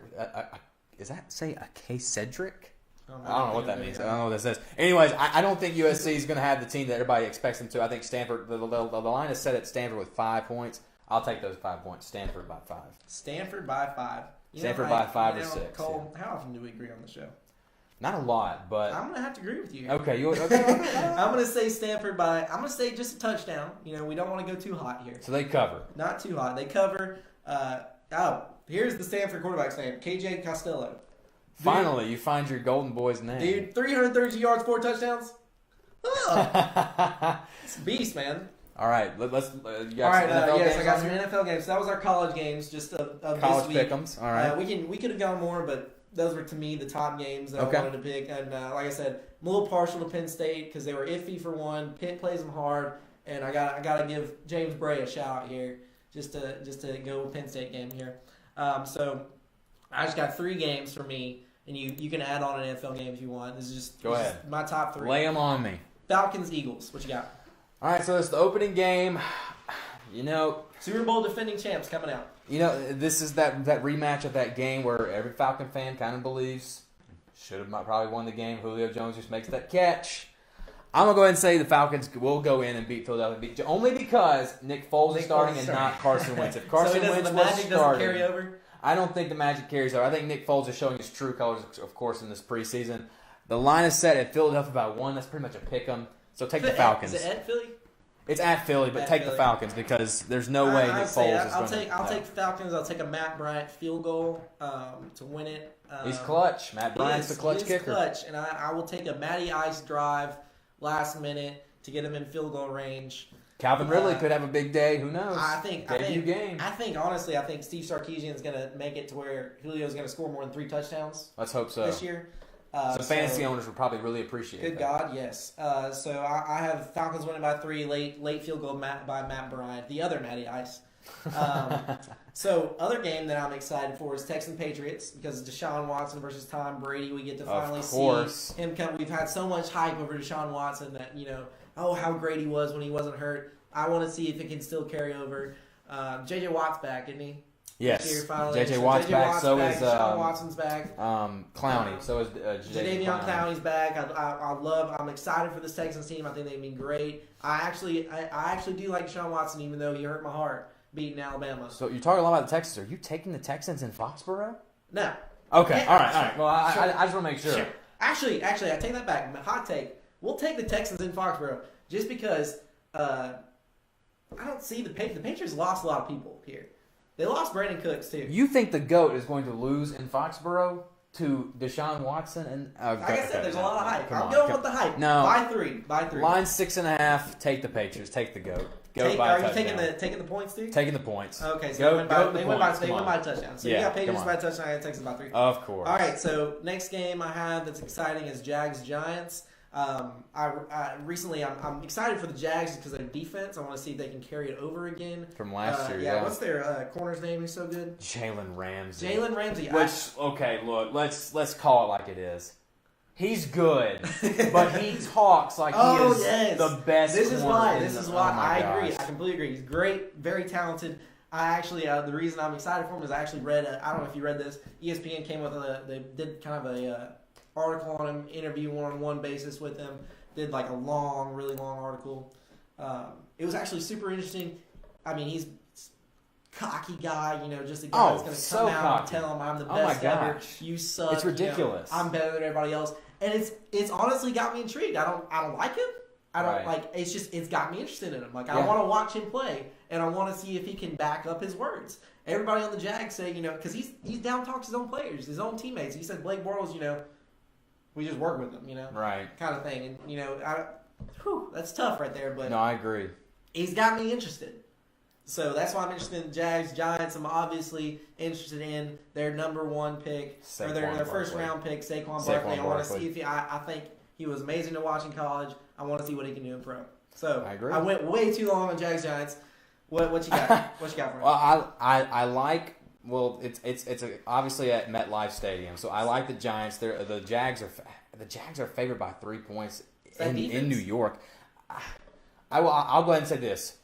Is that say a K Cedric? I I don't know what that means. I don't know what that says. Anyways, I don't think USC is going to have the team that everybody expects them to. I think Stanford, the line is set at Stanford with 5 points. I'll take those 5 points. Stanford by 5. Stanford by 5. Stanford by 5 or 6. Cole, how often do we agree on the show? Not a lot, but I'm gonna have to agree with you. okay. I'm gonna say Stanford by. I'm gonna say just a touchdown. We don't want to go too hot here. So they cover. Not too hot. They cover. Here's the Stanford quarterback's name, KJ Costello. Finally, you find your golden boy's name. Dude, 332 yards, 4 touchdowns. Ugh. It's a beast, man. All right, let's. You got All right, some NFL yes, games I got on some here? NFL games. So that was our college games, just of College this week. pick'ems. All right. We could have gone more, but those were to me the top games that Okay. I wanted to pick. And like I said, I'm a little partial to Penn State because they were iffy for one. Pitt plays them hard, and I got to give James Bray a shout out here just to go with Penn State game here. So I just got 3 games for me, and you can add on an NFL game if you want. This is just Go ahead. just my top 3. Lay them on me. Falcons Eagles. What you got? All right, so it's the opening game. Super Bowl defending champs coming out. This is that rematch of that game where every Falcon fan kind of believes should have probably won the game. Julio Jones just makes that catch. I'm gonna go ahead and say the Falcons will go in and beat Philadelphia, only because Nick Foles is starting and not Carson Wentz. If Carson Wentz the was magic doesn't starting, carry over. I don't think the magic carries over. I think Nick Foles is showing his true colors, of course, in this preseason. The line is set at Philadelphia by 1. That's pretty much a pick 'em. So take the Falcons. Is it at Philly? It's at Philly, but At take Philly. the Falcons because there's no way Nick Foles is I'll going to. I'll take the Falcons. I'll take a Matt Bryant field goal to win it. He's clutch. Matt Bryant's the clutch he is kicker. Clutch, and I will take a Matty Ice drive last minute to get him in field goal range. Calvin Ridley could have a big day. Who knows? I think game. honestly, I think Steve Sarkisian is going to make it to where Julio's going to score more than 3 touchdowns Let's hope so. this year. So fantasy owners would probably really appreciate Good that. God, yes. So I have Falcons winning by 3, late field goal by Matt Bryant, the other Matty Ice. So other game that I'm excited for is Texans Patriots because Deshaun Watson versus Tom Brady. We get to finally see him come. We've had so much hype over Deshaun Watson that how great he was when he wasn't hurt. I want to see if it can still carry over. JJ Watt's back, isn't he? Yes. JJ Watt's back. So back. is Deshaun Watson's back. Clowney. So is Jadeveon Clowney's back. I'm excited for this Texans team. I think they'd be great. I actually do like Deshaun Watson, even though he hurt my heart beating Alabama. So you're talking a lot about the Texans. Are you taking the Texans in Foxborough? No. Okay. Yeah, all right. sure. Well, I Sure. just want to make sure. Sure. Actually, I take that back. Hot take. We'll take the Texans in Foxborough just because I don't see the Patriots lost a lot of people here. They lost Brandon Cooks too. You think the GOAT is going to lose in Foxborough to Deshaun Watson? And Like I said, there's a lot of hype. Come I'm on, going with the hype. No. By three. Line 6.5. Take the Patriots. Take the GOAT. Are you taking the points too? Taking the points. Okay, so they win by a touchdown. So Yeah, you got Patriots come by on. a touchdown and Texans by 3. Of course. All right, so next game I have that's exciting is Jags Giants. I'm excited for the Jags because of their defense. I want to see if they can carry it over again From last year, yeah. What's their corner's name? Who's so good? Jalen Ramsey. Jalen Ramsey. Look, let's call it like it is. He's good, but he talks like he is the best. This is why. I agree. Gosh. I completely agree. He's great, very talented. I actually, the reason I'm excited for him is I actually read. I don't know if you read this. ESPN came with they did kind of a article on him, interview one-on-one basis with him. Did like a long, really long article. It was actually super interesting. I mean, he's cocky guy, just a guy that's going to come out and tell him I'm the best ever. You suck. It's ridiculous. I'm better than everybody else, and it's honestly got me intrigued. I don't like him. I don't like. It's got me interested in him. Like I want to watch him play, and I want to see if he can back up his words. Everybody on the Jags say, because he's down talks his own players, his own teammates. He said Blake Bortles, we just work with him, right, kind of thing, and that's tough right there. But no, I agree. He's got me interested. So that's why I'm interested in the Jags, Giants. I'm obviously interested in their number one pick, or their first round pick, Saquon Barkley. I want to see if I think he was amazing to watch in college. I want to see what he can do in pro. So I agree. I went way too long on Jags, Giants. What you got? What you got for me? Well, I like. Well, it's obviously at MetLife Stadium, so I like the Giants. The Jags are favored by 3 points in New York. I'll go ahead and say this.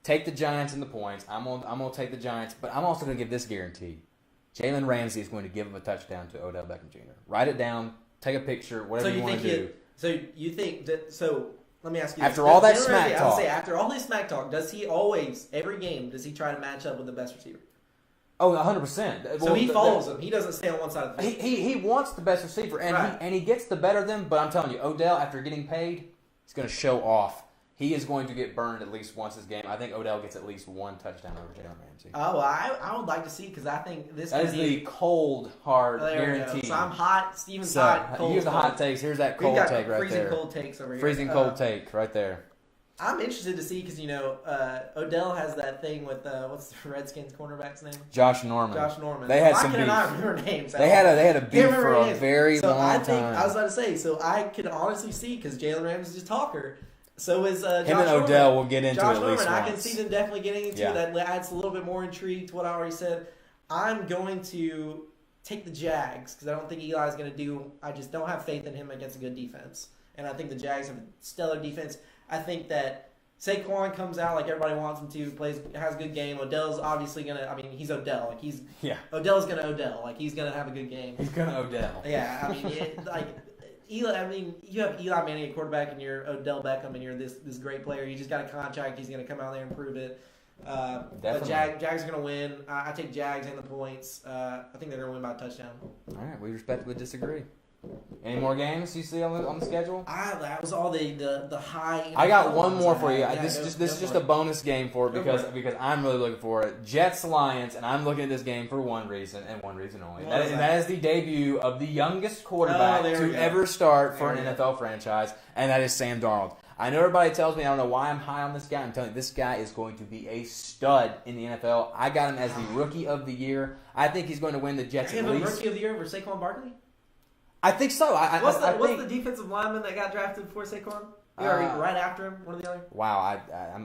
Take the Giants in the points. I'm gonna take the Giants, but I'm also gonna give this guarantee: Jalen Ramsey is going to give him a touchdown to Odell Beckham Jr. Write it down. Take a picture. Whatever you want to do. So you think that? So let me ask you. After all that smack talk, I would say after all this smack talk, does he always every game does he try to match up with the best receiver? Oh, 100%. So he follows him. He doesn't stay on one side of the field. He wants the best receiver, and he gets the better of them. But I'm telling you, Odell, after getting paid, he's going to show off. He is going to get burned at least once this game. I think Odell gets at least one touchdown over Jalen Ramsey. Oh, I would like to see because I think this is the cold, hard guarantee. So I'm hot. Steven's hot. Cold. Here's the hot takes. Here's that cold take right there. Freezing cold takes over here. Freezing cold take right there. I'm interested to see because Odell has that thing with what's the Redskins cornerback's name? Josh Norman. They had some beef. I remember names. They had a beef for a very long time. I was about to say. So I can honestly see because Jalen Ramsey's a talker. So is Josh him and Odell will get into Josh it at least Norman, once. I can see them definitely getting into that. Adds a little bit more intrigue to what I already said. I'm going to take the Jags because I don't think Eli's going to do. I just don't have faith in him against a good defense, and I think the Jags have a stellar defense. I think that Saquon comes out like everybody wants him to, has a good game. Odell's obviously gonna. I mean, he's Odell. Odell's gonna Odell. Like he's gonna have a good game. He's gonna Odell. Yeah, I mean, Eli. I mean, you have Eli Manning at quarterback, and you're Odell Beckham, and you're this great player. You just got a contract. He's gonna come out there and prove it. But Jags are gonna win. I take Jags and the points. I think they're gonna win by a touchdown. All right, we respectfully disagree. Any more games you see on the schedule? That was all the high. I got one more for you. This is just a bonus game for it because I'm really looking for it. Jets Lions, and I'm looking at this game for one reason and one reason only. That is the debut of the youngest quarterback to ever start for an NFL franchise, and that is Sam Darnold. I know everybody tells me I don't know why I'm high on this guy. I'm telling you, this guy is going to be a stud in the NFL. I got him as the Rookie of the Year. I think he's going to win the Jets at least. Rookie of the Year over Saquon Barkley? I think so. What's the defensive lineman that got drafted before Saquon? Right after him, one or the other? Wow,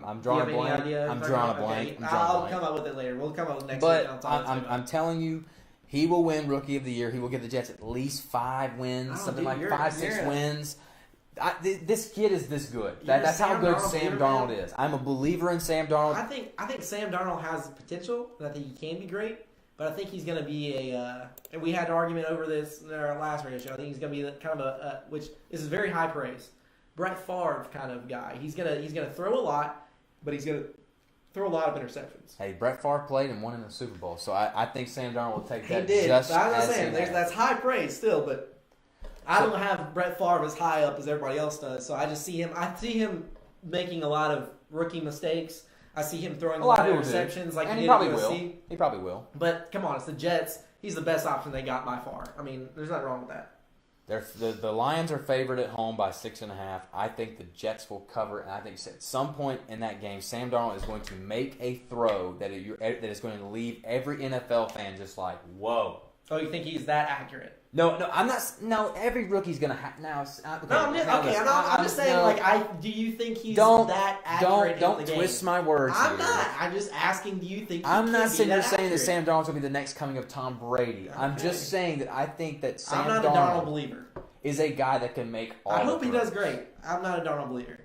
I'm drawing a blank. I'm drawing a blank. I'll come up with it later. We'll come up with next week. But I'm telling you, he will win Rookie of the Year. He will give the Jets at least 5 wins, something like 5-6 wins. This kid is this good. That's how good Sam Darnold is. I'm a believer in Sam Darnold. I think Sam Darnold has potential, and I think he can be great. But I think he's going to be and we had an argument over this in our last radio show. I think he's going to be kind of which this is very high praise, Brett Favre kind of guy. He's gonna throw a lot, but he's going to throw a lot of interceptions. Hey, Brett Favre played and won in the Super Bowl, so I think Sam Darnold will take that. He did. Just I was as saying that's high praise still, but I don't have Brett Favre as high up as everybody else does. So I just see him. I see him making a lot of rookie mistakes. I see him throwing a lot of interceptions, like he probably will. He probably will. But come on, it's the Jets. He's the best option they got by far. I mean, there's nothing wrong with that. The Lions are favored at home by 6.5. I think the Jets will cover, and I think at some point in that game, Sam Darnold is going to make a throw that is going to leave every NFL fan just like, whoa. Oh, you think he's that accurate? No, I'm not. No, every rookie's gonna have now. I'm just saying. Do you think he's that accurate? Don't twist my words. I'm not. I'm just asking. Do you think? I'm not saying you're saying that Sam Darnold's gonna be the next coming of Tom Brady. Okay. I'm just saying that I think that Sam Darnold. I'm not a Darnold believer. Is a guy that can make all. I hope he does great. I'm not a Darnold believer.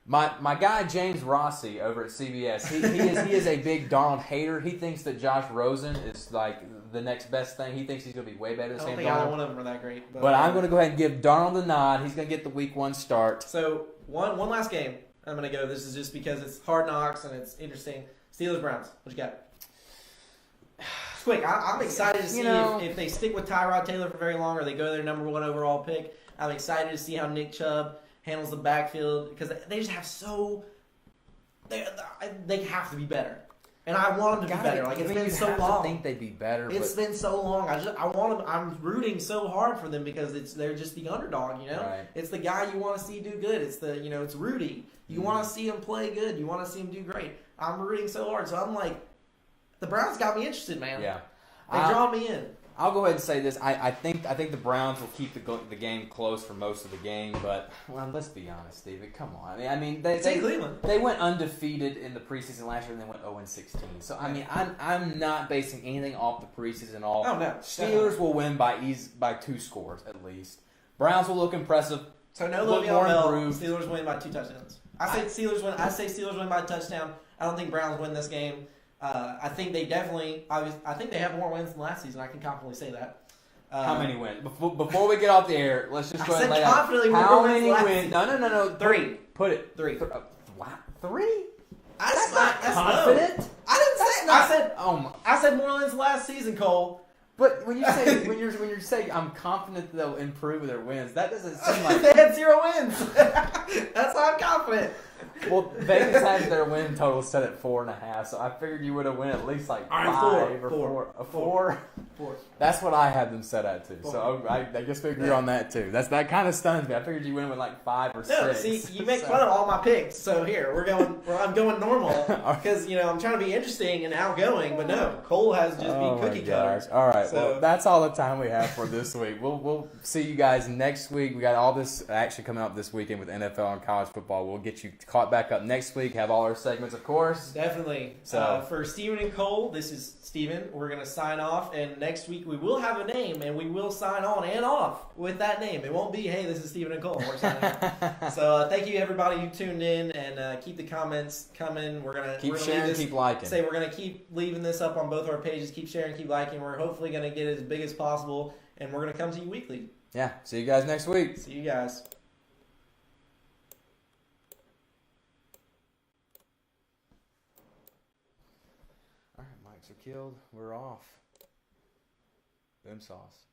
My guy James Rossi over at CBS, he is a big Darnold hater. He thinks that Josh Rosen is like the next best thing. He thinks he's going to be way better I than don't Sam think either Darnold. one of them are that great. But I'm going to go ahead and give Darnold the nod. He's going to get the Week 1 start. So one last game. I'm going to go. This is just because it's Hard Knocks and it's interesting. Steelers Browns. What you got? It's quick. I'm excited to see if they stick with Tyrod Taylor for very long or they go their number 1 overall pick. I'm excited to see how Nick Chubb handles the backfield because they just have so they have to be better. And I want them to be better. Like it's been so long. I think they'd be better. It's been so long. I want them. I'm rooting so hard for them because they're just the underdog. Right. It's the guy you want to see do good. It's it's Rudy. You want to see him play good. You want to see him do great. I'm rooting so hard. So I'm like, the Browns got me interested, man. Yeah, they draw me in. I'll go ahead and say this. I think the Browns will keep the game close for most of the game, but let's be honest, Steven. Come on. I mean, they went undefeated in the preseason last year, and they went 0-16. So I mean, I'm not basing anything off the preseason at all. Oh no, Steelers will win by 2 scores at least. Browns will look impressive. So no Le'Veon Bell. Steelers win by 2 touchdowns. I say Steelers win. I say Steelers win by a touchdown. I don't think Browns win this game. I think they definitely. I think they have more wins than last season. I can confidently say that. How many wins? Before we get off the air, let's just go ahead and lay out. How many wins? No. 3. Put it. 3. What? 3? That's confident. No. I didn't say. Not, I said. Oh. I said more wins last season, Cole. But when you say when you're saying I'm confident they'll improve their wins, that doesn't seem like they had 0 wins. That's why I'm confident. Well, Vegas has their win total set at 4.5, so I figured you would have win at least like 5 or 4. 4. That's what I had them set at too. 4. So I guess we agree on that too. That kind of stuns me. I figured you win with like 5 or 6. No, see, you make fun of all my picks. So here I'm going normal because I'm trying to be interesting and outgoing. But no, Cole has just been cookie cutter. All right, well that's all the time we have for this week. We'll see you guys next week. We got all this action coming up this weekend with NFL and college football. We'll get you caught back up next week. Have all our segments, of course. Definitely. So for Steven and Cole, this is Steven. We're going to sign off, and next week we will have a name, and we will sign on and off with that name. It won't be, hey, this is Steven and Cole. We're signing off. So thank you, everybody who tuned in, and keep the comments coming. We're going to keep sharing, keep liking. We're going to keep leaving this up on both our pages. Keep sharing, keep liking. We're hopefully going to get it as big as possible, and we're going to come to you weekly. Yeah. See you guys next week. See you guys. All right, mics are killed. We're off. Boom sauce.